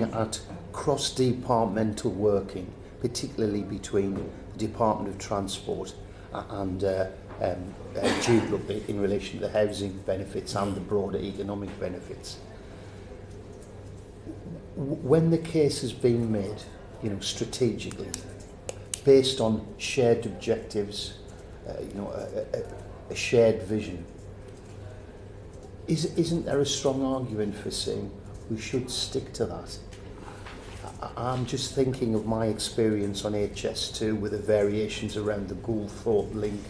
at cross-departmental working, particularly between the Department of Transport and GLUB in relation to the housing benefits and the broader economic benefits. When the case has been made, strategically, based on shared objectives, a shared vision, isn't there a strong argument for saying we should stick to that? I'm just thinking of my experience on HS2 with the variations around the Gould-Thorpe link,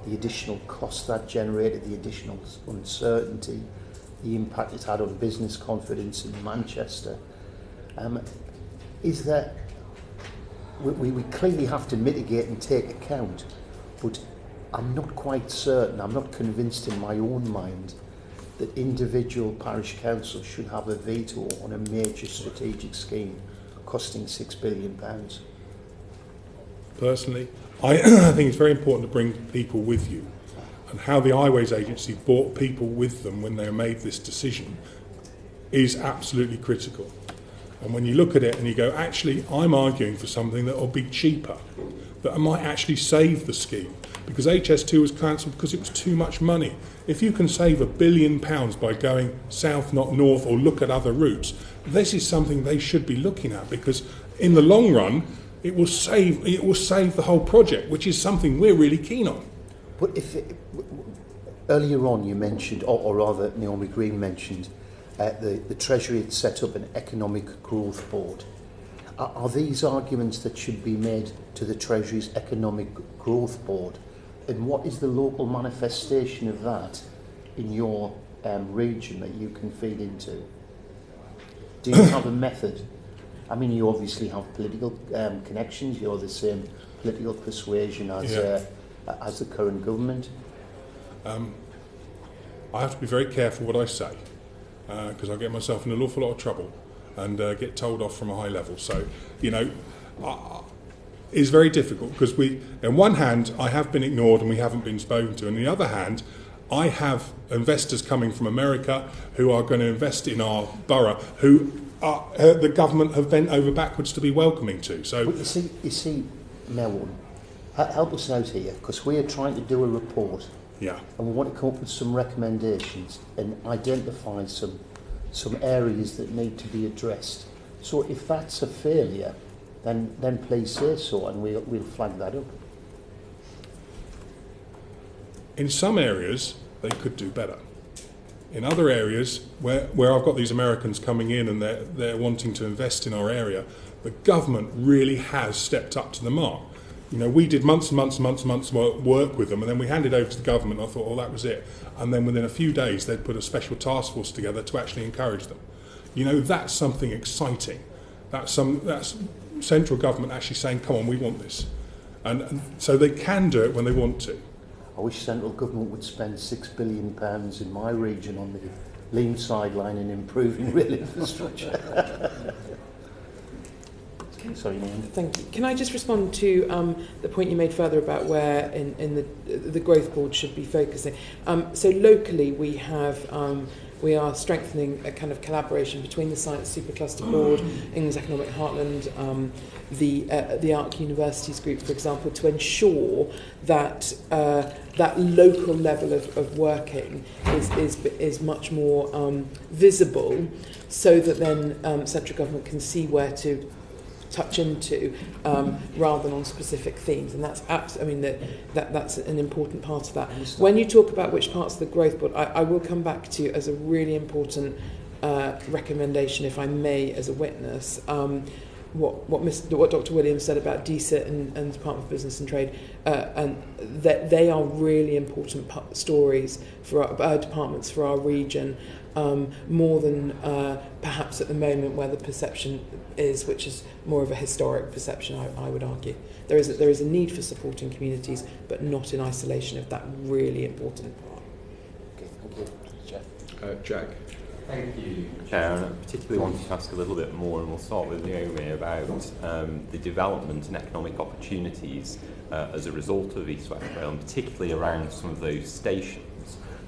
the additional cost that generated, the additional uncertainty, the impact it had on business confidence in Manchester. Is that we clearly have to mitigate and take account, but I'm not quite certain, I'm not convinced in my own mind that individual parish councils should have a veto on a major strategic scheme costing £6 billion. Personally, I think it's very important to bring people with you, and how the Highways Agency brought people with them when they made this decision is absolutely critical. And when you look at it and you go, actually, I'm arguing for something that will be cheaper, that might actually save the scheme, because HS2 was cancelled because it was too much money. If you can save £1 billion by going south, not north, or look at other routes, this is something they should be looking at, because in the long run, it will save the whole project, which is something we're really keen on. But earlier on you mentioned, or rather Naomi Green mentioned, the Treasury had set up an economic growth board. Are these arguments that should be made to the Treasury's economic growth board? And what is the local manifestation of that in your region that you can feed into? Do you have a method? I mean, you obviously have political connections. You're the same political persuasion as the current government. I have to be very careful what I say, because I get myself in an awful lot of trouble and get told off from a high level. So, it's very difficult, because on one hand, I have been ignored and we haven't been spoken to, and on the other hand, I have investors coming from America who are going to invest in our borough, who the government have bent over backwards to be welcoming to. So, but you see, Mayor Wootton, help us out here, because we are trying to do a report, yeah, and we want to come up with some recommendations and identify some areas that need to be addressed. So if that's a failure, then please say so, and we'll flag that up. in some areas they could do better. In other areas where I've got these Americans coming in and they're wanting to invest in our area, the government really has stepped up to the mark. You know, we did months and months work with them, and then we handed over to the government. I thought, well, that was it. And then within a few days, they'd put a special task force together to actually encourage them. You know, that's something exciting. That's central government actually saying, come on, we want this. And so they can do it when they want to. I wish central government would spend £6 billion in my region on the lean sideline and improving rail infrastructure. Sorry, Nan. Thank you. Can I just respond to the point you made further about where in the growth board should be focusing? So locally we are strengthening a kind of collaboration between the Science Supercluster Board, England's Economic Heartland, the ARC Universities Group, for example, to ensure that that local level of working is much more visible, so that then central government can see where to touch into rather than on specific themes, and that's that's an important part of that. When you talk about which parts of the growth board, I will come back to you as a really important recommendation, if I may, as a witness. What Dr. Williams said about DSIT and Department of Business and Trade, and that they are really important stories for our departments for our region. More than perhaps at the moment where the perception is, which is more of a historic perception, I would argue. There is a need for supporting communities, but not in isolation of that really important part. Okay, thank you. Jeff. Jack. Thank you, Chair. And I particularly wanted to ask a little bit more, and we'll start with Naomi, about the development and economic opportunities as a result of East West Rail, and particularly around some of those stations.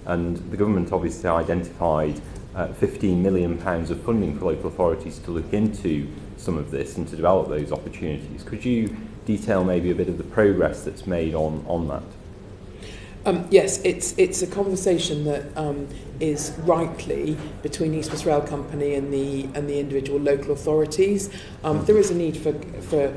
And the government obviously identified £15 million of funding for local authorities to look into some of this and to develop those opportunities. Could you detail maybe a bit of the progress that's made on that? Yes, it's a conversation that is rightly between East West Rail Company and the individual local authorities. There is a need for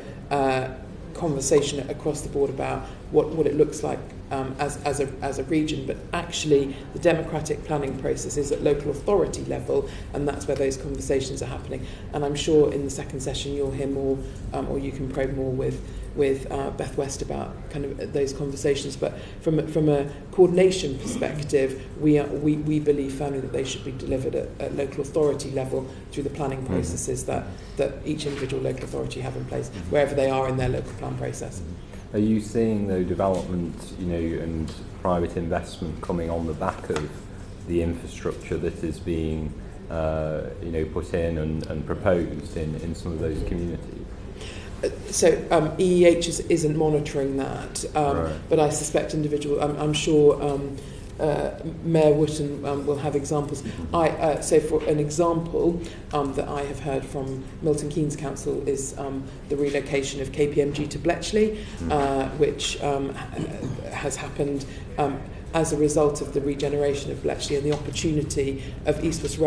conversation across the board about what it looks like as a region, but actually the democratic planning process is at local authority level, and that's where those conversations are happening. And I'm sure in the second session you'll hear more, or you can probe more with Beth West about kind of those conversations. But from a coordination perspective, we believe firmly that they should be delivered at local authority level through the planning processes that each individual local authority have in place, wherever they are in their local plan process. Are you seeing the development, and private investment coming on the back of the infrastructure that is being, put in and proposed in some of those communities? So EEH isn't monitoring that, right. But I suspect individual. I'm sure Mayor Wootton will have examples. So for an example that I have heard from Milton Keynes Council is the relocation of KPMG to Bletchley, which has happened as a result of the regeneration of Bletchley and the opportunity of the East West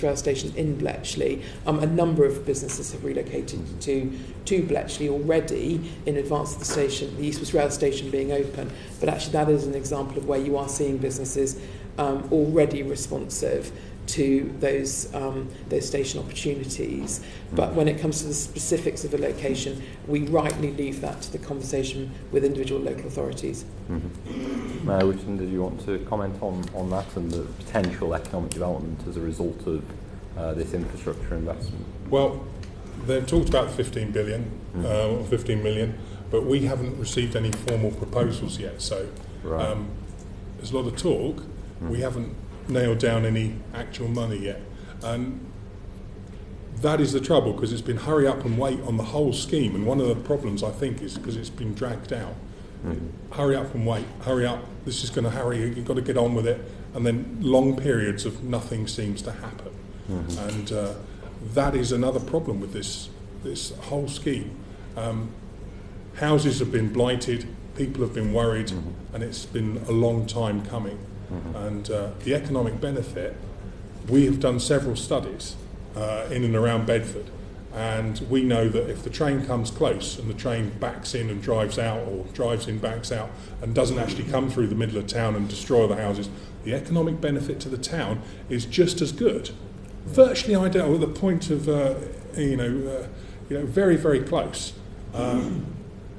Rail station in Bletchley. A number of businesses have relocated to Bletchley already in advance of the East West Rail station being open. But actually that is an example of where you are seeing businesses already responsive to those station opportunities. But when it comes to the specifics of a location, we rightly leave that to the conversation with individual local authorities. Mm-hmm. Mayor Wootton, did you want to comment on that and the potential economic development as a result of this infrastructure investment? Well, they've talked about 15 billion, or 15 million, but we haven't received any formal proposals yet. So right. There's a lot of talk. We haven't nailed down any actual money yet, and that is the trouble, because it's been hurry up and wait on the whole scheme. And one of the problems, I think, is because it's been dragged out. Hurry up and wait. Hurry up. This is going to hurry. You've got to get on with it. And then long periods of nothing seems to happen. And that is another problem with this whole scheme. Houses have been blighted, people have been worried, and it's been a long time coming. And the economic benefit, we have done several studies in and around Bedford, and we know that if the train comes close and the train backs in and drives out, or drives in, backs out, and doesn't actually come through the middle of town and destroy the houses, the economic benefit to the town is just as good. Virtually identical, at the point of, very, very close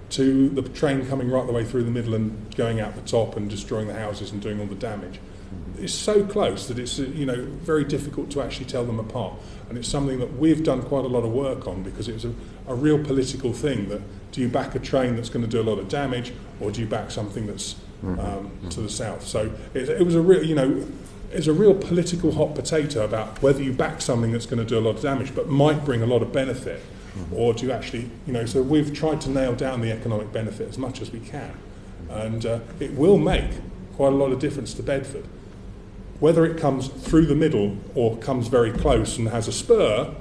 to the train coming right the way through the middle and going out the top and destroying the houses and doing all the damage. It's so close that it's very difficult to actually tell them apart. And it's something that we've done quite a lot of work on, because it was a real political thing, that do you back a train that's going to do a lot of damage, or do you back something that's to the south? So it was a real, it's a real political hot potato about whether you back something that's going to do a lot of damage but might bring a lot of benefit, or do you actually, so we've tried to nail down the economic benefit as much as we can. And it will make quite a lot of difference to Bedford. Whether it comes through the middle or comes very close and has a spur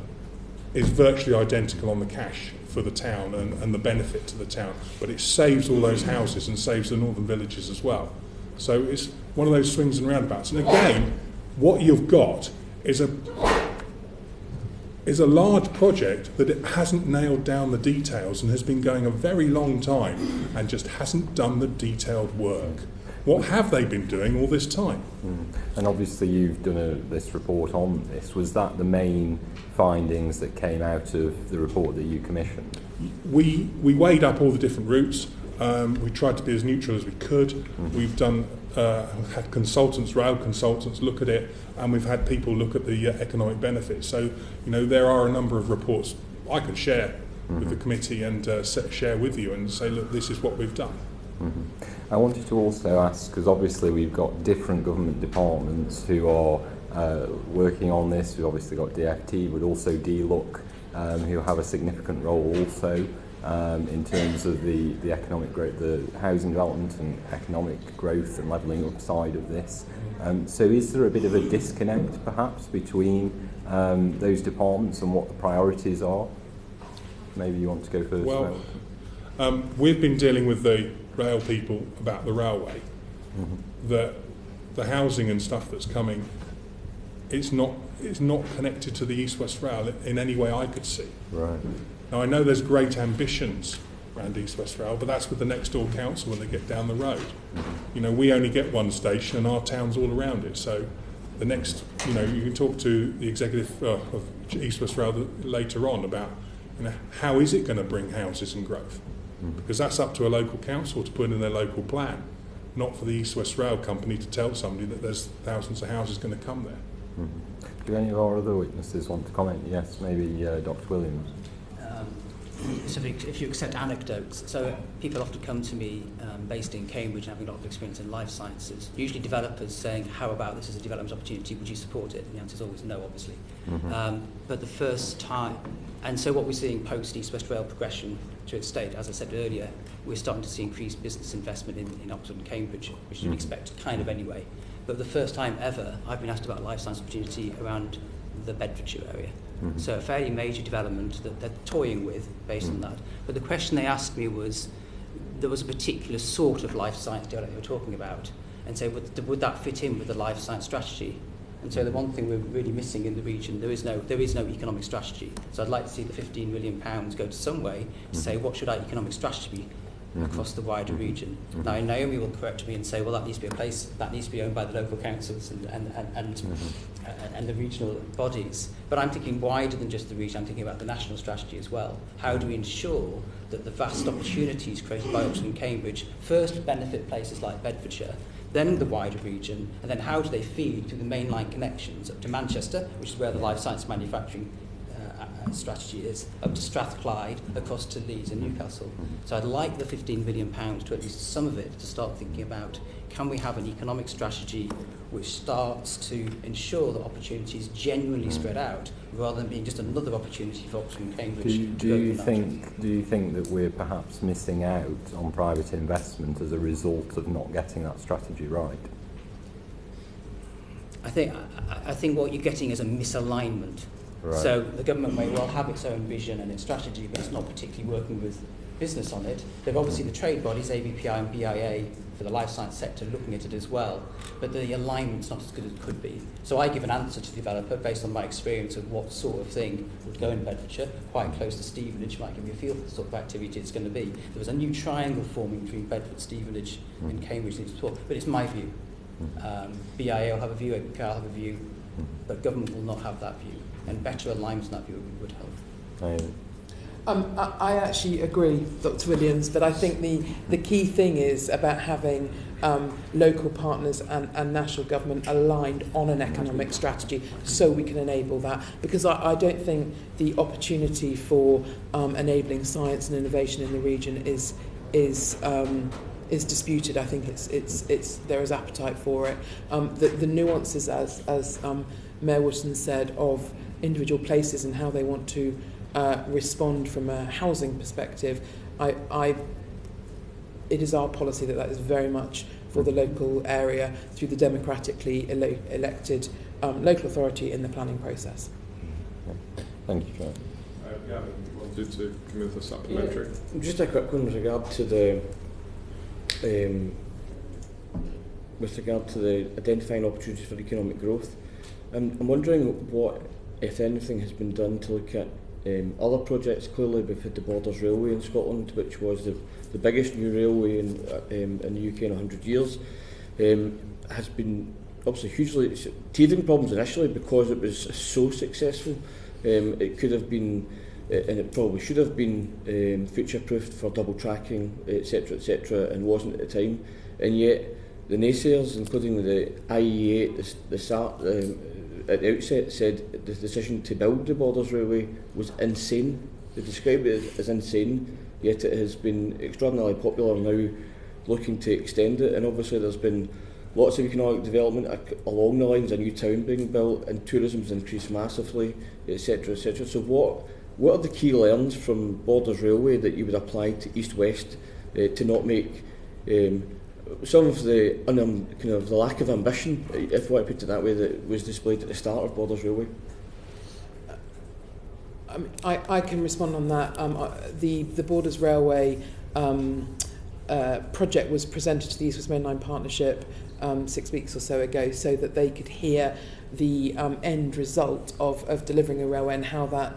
is virtually identical on the cash for the town and the benefit to the town. But it saves all those houses and saves the northern villages as well. So it's one of those swings and roundabouts. And again, what you've got is a large project that it hasn't nailed down the details and has been going a very long time and just hasn't done the detailed work. What have they been doing all this time? And obviously you've done this report on this. Was that the main findings that came out of the report that you commissioned? We weighed up all the different routes. We tried to be as neutral as we could. We've done had consultants, rail consultants, look at it, and we've had people look at the economic benefits. So, there are a number of reports I can share with the committee and share with you and say, look, this is what we've done. I wanted to also ask, because obviously we've got different government departments who are working on this. We've obviously got DFT, but also DLUC, who have a significant role also in terms of the economic growth, the housing development and economic growth and levelling up side of this. So is there a bit of a disconnect perhaps between those departments and what the priorities are? Maybe you want to go first. Well, we've been dealing with the rail people about the railway, that the housing and stuff that's coming, it's not connected to the East West Rail in any way I could see. Right. Now I know there's great ambitions around East West Rail, but that's with the next door council when they get down the road. We only get one station and our town's all around it. So the next, you can talk to the executive of East West Rail later on about how is it going to bring houses and growth. Because that's up to a local council to put in their local plan, not for the East West Rail Company to tell somebody that there's thousands of houses going to come there. Do any of our other witnesses want to comment? Yes, maybe Dr. Williams. So if you accept anecdotes, so people often come to me based in Cambridge and having a lot of experience in life sciences, usually developers saying, how about this as a development opportunity, would you support it? And the answer is always no, obviously. But the first time, and so what we're seeing post East West Rail progression to its state, as I said earlier, we're starting to see increased business investment in Oxford and Cambridge, which you'd expect kind of anyway. But the first time ever, I've been asked about life science opportunity around the Bedfordshire area. So a fairly major development that they're toying with based on that. But the question they asked me was, there was a particular sort of life science development they were talking about, and so would that fit in with the life science strategy? And so the one thing we're really missing in the region, there is no economic strategy. So I'd like to see the £15 million go to some way to say, what should our economic strategy be across the wider region? Now Naomi will correct me and say, well, that needs to be a place that needs to be owned by the local councils and the regional bodies. But I'm thinking wider than just the region. I'm thinking about the national strategy as well. How do we ensure that the vast opportunities created by Oxford and Cambridge first benefit places like Bedfordshire, then the wider region, and then how do they feed through the mainline connections up to Manchester, which is where the life science manufacturing strategy is up to Strathclyde, across to Leeds and Newcastle. So I'd like the £15 million to at least some of it to start thinking about, can we have an economic strategy which starts to ensure that opportunity is genuinely spread out, rather than being just another opportunity for Oxford and Cambridge. Do you think that we're perhaps missing out on private investment as a result of not getting that strategy right? I think what you're getting is a misalignment. Right. So the government may well have its own vision and its strategy, but it's not particularly working with business on it. They've obviously the trade bodies, ABPI and BIA, for the life science sector, looking at it as well, but the alignment's not as good as it could be. So I give an answer to the developer based on my experience of what sort of thing would go in Bedfordshire, quite close to Stevenage, might give you a feel for the sort of activity it's going to be. There was a new triangle forming between Bedford, Stevenage and Cambridge, but it's my view. BIA will have a view, ABPI will have a view, but government will not have that view, and better alignment on that view would help. I actually agree, Dr. Williams, but I think the key thing is about having local partners and national government aligned on an economic strategy so we can enable that. Because I don't think the opportunity for enabling science and innovation in the region is disputed. I think it's there is appetite for it. The nuances, as Mayor Wootton said, of individual places and how they want to respond from a housing perspective, it is our policy that is very much for the local area through the democratically elected local authority in the planning process. Thank you, Chair. Gavin, you wanted to come in with a supplementary? Yeah, just a quick one with regard to the identifying opportunities for economic growth. I'm wondering what, if anything, has been done to look at other projects. Clearly we've had the Borders Railway in Scotland, which was the biggest new railway in the UK in 100 years. Has been obviously hugely teething problems initially because it was so successful. It could have been, and it probably should have been, future-proofed for double tracking, etc., and wasn't at the time. And yet the naysayers, including the IEA at the outset, said the decision to build the Borders Railway was insane. They described it as insane, yet it has been extraordinarily popular now, looking to extend it. And obviously there's been lots of economic development along the lines, a new town being built, and tourism's increased massively, etc., etc. So what are the key learns from Borders Railway that you would apply to East West to not make some of the kind of the lack of ambition, if I want to put it that way, that was displayed at the start of Borders Railway? I can respond on that. The Borders Railway project was presented to the East West Main Line Partnership 6 weeks or so ago, so that they could hear the end result of delivering a railway and how that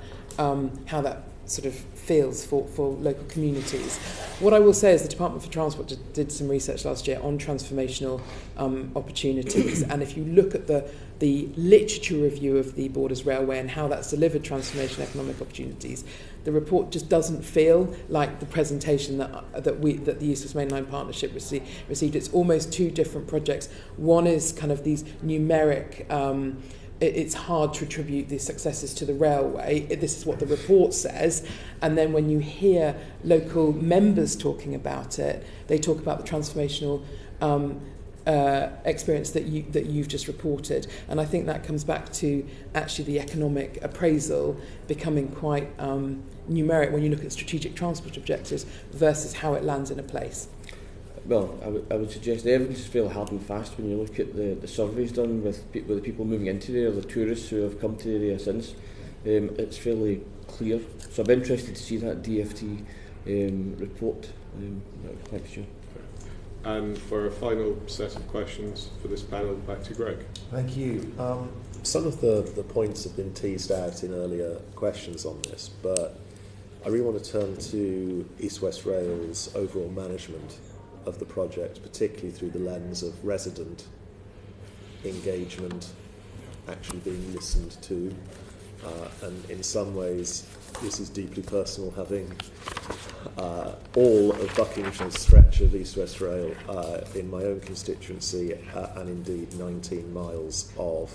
sort of feels for local communities. What I will say is the Department for Transport did some research last year on transformational opportunities, and if you look at the literature review of the Borders Railway and how that's delivered transformational economic opportunities, the report just doesn't feel like the presentation that the East West Main Line Partnership received. It's almost two different projects. One is kind of these numeric. It's hard to attribute the successes to the railway. This is what the report says. And then when you hear local members talking about it, they talk about the transformational experience that you've just reported. And I think that comes back to actually the economic appraisal becoming quite numeric when you look at strategic transport objectives versus how it lands in a place. Well, I would suggest the evidence is fairly hard and fast when you look at the surveys done with the people moving into the area, the tourists who have come to the area since. It's fairly clear. So I'm interested to see that DFT report. Thanks, Chair. And for a final set of questions for this panel, back to Greg. Thank you. Some of the points have been teased out in earlier questions on this, but I really want to turn to East West Rail's overall management of the project, particularly through the lens of resident engagement, actually being listened to, and in some ways this is deeply personal, having all of Buckinghamshire's stretch of East West Rail in my own constituency, and indeed 19 miles of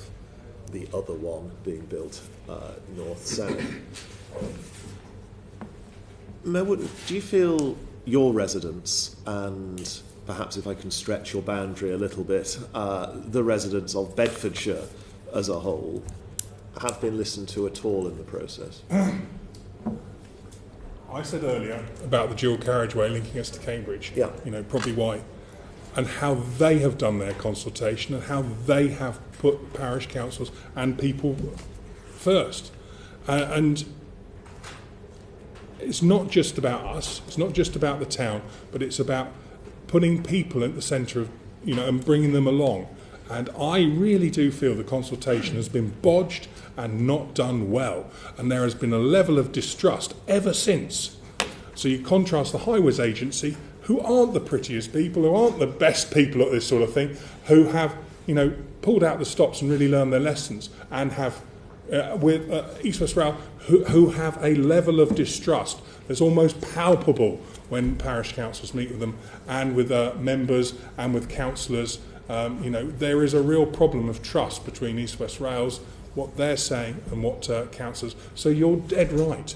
the other one being built north-south. Mayor Wootton, do you feel your residents, and perhaps if I can stretch your boundary a little bit, the residents of Bedfordshire as a whole, have been listened to at all in the process? I said earlier about the dual carriageway linking us to Cambridge. Yeah. Probably why. And how they have done their consultation and how they have put parish councils and people first. And it's not just about us, it's not just about the town, but it's about putting people at the centre of, and bringing them along. And I really do feel the consultation has been bodged and not done well. And there has been a level of distrust ever since. So you contrast the Highways Agency, who aren't the prettiest people, who aren't the best people at this sort of thing, who have, pulled out the stops and really learned their lessons, and have, with East West Rail, who have a level of distrust that's almost palpable when parish councils meet with them, and with members and with councillors. There is a real problem of trust between East West Rails, what they're saying, and what councillors. So you're dead right.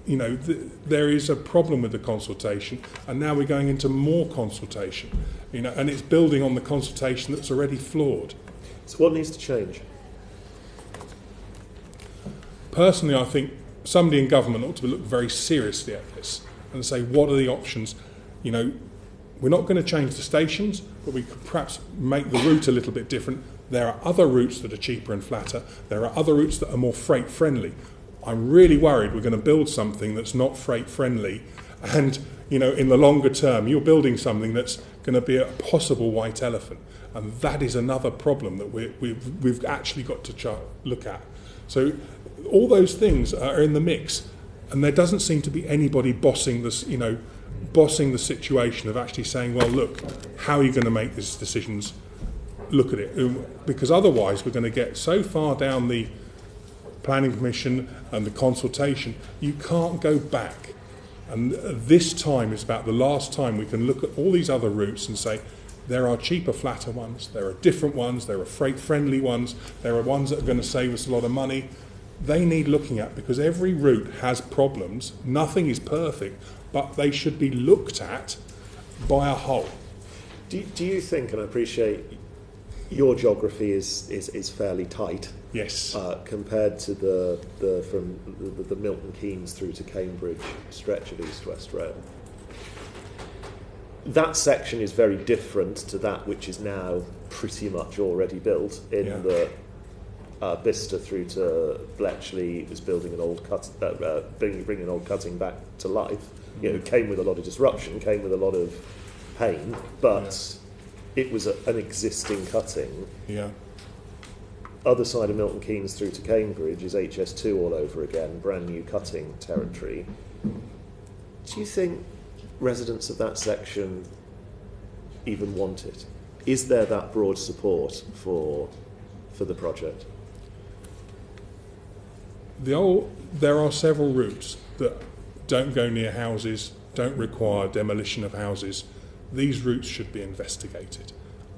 There is a problem with the consultation, and now we're going into more consultation. And it's building on the consultation that's already flawed. So what needs to change? Personally, I think somebody in government ought to look very seriously at this and say, what are the options? We're not going to change the stations, but we could perhaps make the route a little bit different. There are other routes that are cheaper and flatter. There are other routes that are more freight friendly. I'm really worried we're going to build something that's not freight friendly, and in the longer term you're building something that's going to be a possible white elephant, and that is another problem that we've actually got to look at. So all those things are in the mix, and there doesn't seem to be anybody bossing this, bossing the situation of actually saying, well, look, how are you going to make these decisions? Look at it, because otherwise we're going to get so far down the planning commission and the consultation, you can't go back. And this time is about the last time we can look at all these other routes and say, there are cheaper, flatter ones, there are different ones, there are freight friendly ones, there are ones that are going to save us a lot of money. They need looking at, because every route has problems. Nothing is perfect, but they should be looked at by a whole. Do you think, and I appreciate your geography is fairly tight, yes, compared to the from the Milton Keynes through to Cambridge stretch of East West Rail. That section is very different to that which is now pretty much already built in the Bicester through to Bletchley was building an old bringing an old cutting back to life. It came with a lot of disruption, came with a lot of pain, but it was an existing cutting. Yeah. Other side of Milton Keynes through to Cambridge is HS2 all over again, brand new cutting territory. Do you think residents of that section even want it? Is there that broad support for the project? There are several routes that don't go near houses, don't require demolition of houses. These routes should be investigated.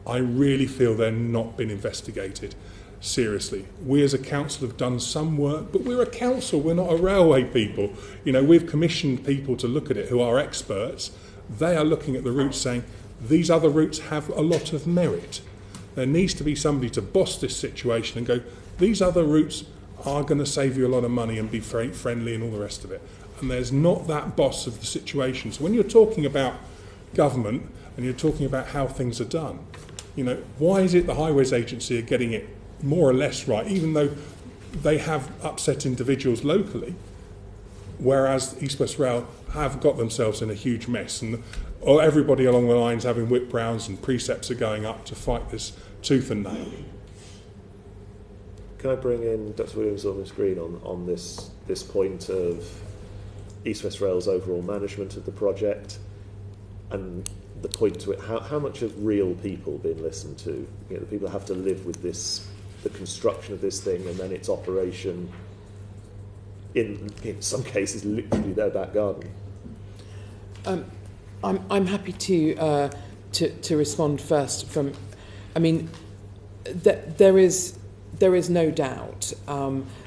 I really feel they're not been investigated seriously. We as a council have done some work, but we're a council, we're not a railway people. We've commissioned people to look at it who are experts. They are looking at the routes saying, these other routes have a lot of merit. There needs to be somebody to boss this situation and go, these other routes are going to save you a lot of money and be freight friendly and all the rest of it. And there's not that boss of the situation. So when you're talking about government and you're talking about how things are done, why is it the Highways Agency are getting it more or less right, even though they have upset individuals locally, whereas East West Rail have got themselves in a huge mess, and everybody along the lines having whip rounds and precepts are going up to fight this tooth and nail. Can I bring in Dr. Williams on the screen on this point of East West Rail's overall management of the project, and the point to it, how much have real people been listened to? The people have to live with this, the construction of this thing, and then its operation in some cases literally their back garden. I'm happy to respond first. There is there is no doubt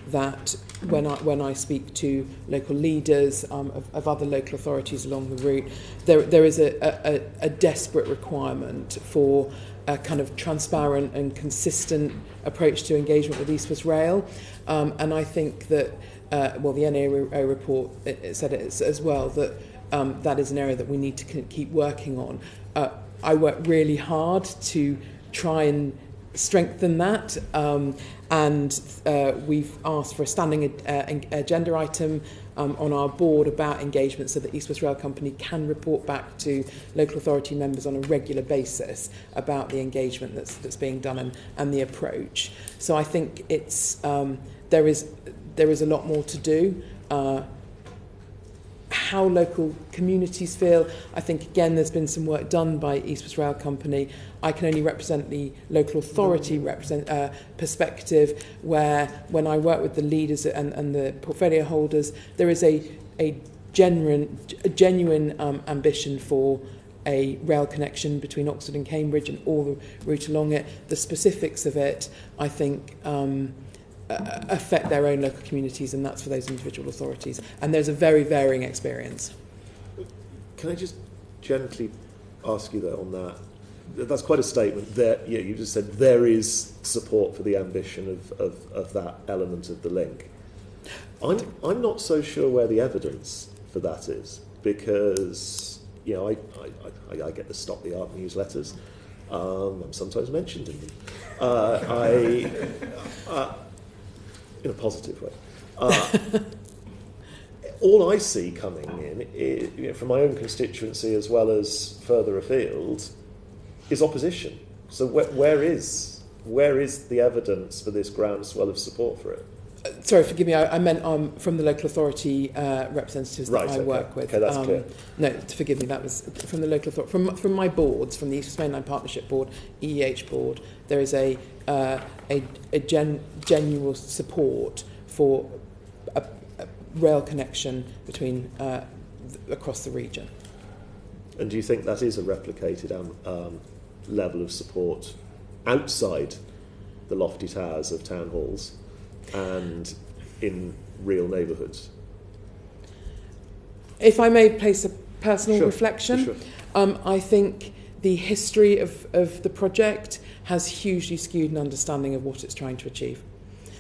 that when I speak to local leaders of other local authorities along the route, there is a desperate requirement for a kind of transparent and consistent approach to engagement with East West Rail. And I think that, the NAO report it said it as well, that that is an area that we need to keep working on. I work really hard to try and strengthen that, and we've asked for a standing agenda item on our board about engagement so that East West Rail Company can report back to local authority members on a regular basis about the engagement that's being done and the approach. So I think it's there is a lot more to do. How local communities feel, I think again there's been some work done by East West Rail Company. I can only represent the local authority perspective, where when I work with the leaders and the portfolio holders, there is a genuine ambition for a rail connection between Oxford and Cambridge and all the route along it. The specifics of it, I think, affect their own local communities, and that's for those individual authorities. And there's a very varying experience. Can I just gently ask you though on that? That's quite a statement. There, you just said there is support for the ambition of that element of the link. I'm not so sure where the evidence for that is, because I get the Stop the Art newsletters. I'm sometimes mentioned in them. In a positive way. All I see coming in, is, from my own constituency as well as further afield, is opposition. So where is the evidence for this groundswell of support for it? Sorry, forgive me, I meant from the local authority representatives that I work with. Okay, that's clear. No, forgive me, that was from the local authority. From my boards, from the East West Mainline Partnership Board, EEH Board, there is a genuine support for a rail connection between across the region. And do you think that is a replicated level of support outside the lofty towers of town halls and in real neighbourhoods? If I may place a personal Sure, reflection, sure. I think the history of the project has hugely skewed an understanding of what it's trying to achieve.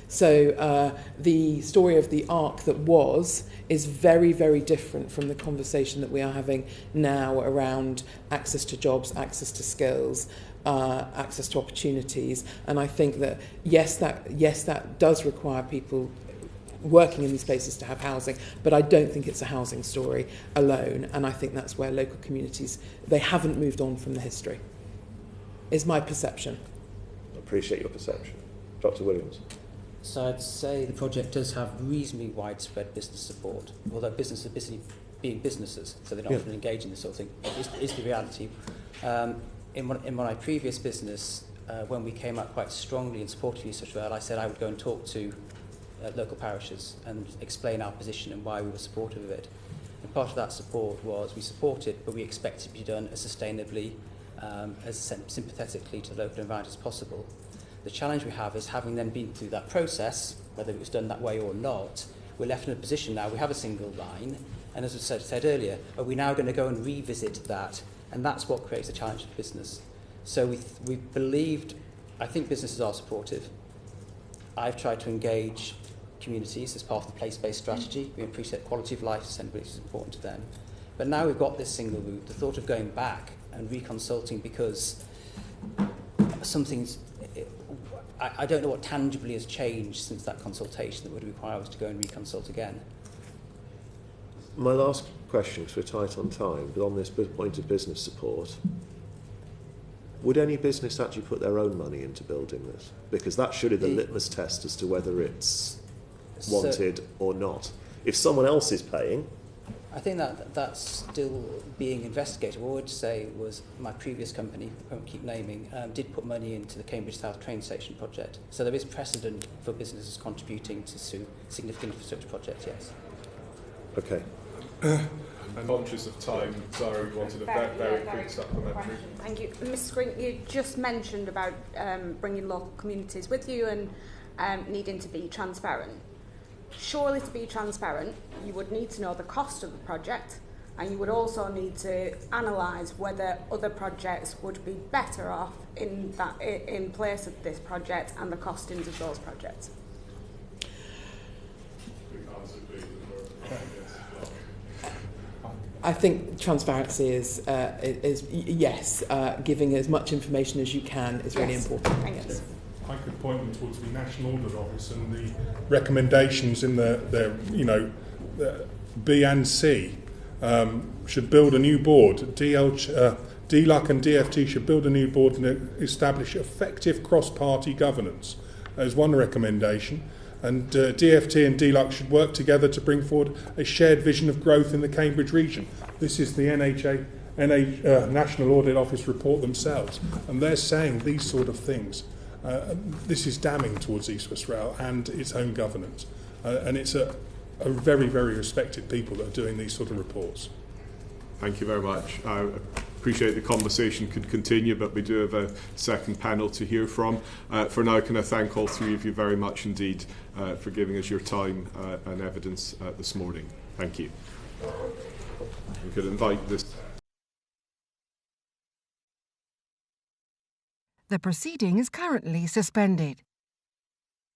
So the story of the arc that was is very, very different from the conversation that we are having now around access to jobs, access to skills, access to opportunities. And I think that yes, that does require people working in these places to have housing, but I don't think it's a housing story alone. And I think that's where local communities, they haven't moved on from the history, is my perception. I appreciate your perception. Dr. Williams. So I'd say the project does have reasonably widespread business support, although businesses are busy being businesses, so they don't often engage in this sort of thing. Is the reality. In my previous business, when we came out quite strongly in support of East West Rail, I said I would go and talk to local parishes and explain our position and why we were supportive of it. And part of that support was we support it, but we expect it to be done as sustainably, as sympathetically to the local environment as possible. The challenge we have is, having then been through that process, whether it was done that way or not, we're left in a position now, we have a single line, and as I said earlier, are we now going to go and revisit that? And that's what creates a challenge for business. So we believed, I think businesses are supportive. I've tried to engage communities as part of the place-based strategy. We appreciate quality of life, which is important to them. But now we've got this single route, the thought of going back and reconsulting because something's... I don't know what tangibly has changed since that consultation that would require us to go and reconsult again. My last question, because we're tight on time, but on this point of business support, would any business actually put their own money into building this? Because that's surely the litmus test as to whether it's wanted or not. If someone else is paying... I think that's still being investigated. What I would say was my previous company, I won't keep naming, did put money into the Cambridge South train station project. So there is precedent for businesses contributing to significant infrastructure projects, yes. Okay. I'm conscious of time. Zara wanted a very quick supplementary. Thank you. Ms. Green, you just mentioned about bringing local communities with you and needing to be transparent. Surely to be transparent, you would need to know the cost of the project, and you would also need to analyse whether other projects would be better off in place of this project and the costings of those projects. I think transparency is yes, giving as much information as you can is really important. Thank you. I could point them towards the National Audit Office and the recommendations in the B and C should build a new board. DLUC and DFT should build a new board and establish effective cross-party governance. As one recommendation. And DFT and DLUC should work together to bring forward a shared vision of growth in the Cambridge region. This is the National Audit Office report themselves, and they're saying these sort of things. This is damning towards East West Rail and its own governance, and it's a very, very respected people that are doing these sort of reports. Thank you very much. I appreciate the conversation could continue, but we do have a second panel to hear from. For now, can I thank all three of you very much indeed for giving us your time and evidence this morning. Thank you. We could invite this. The proceeding is currently suspended.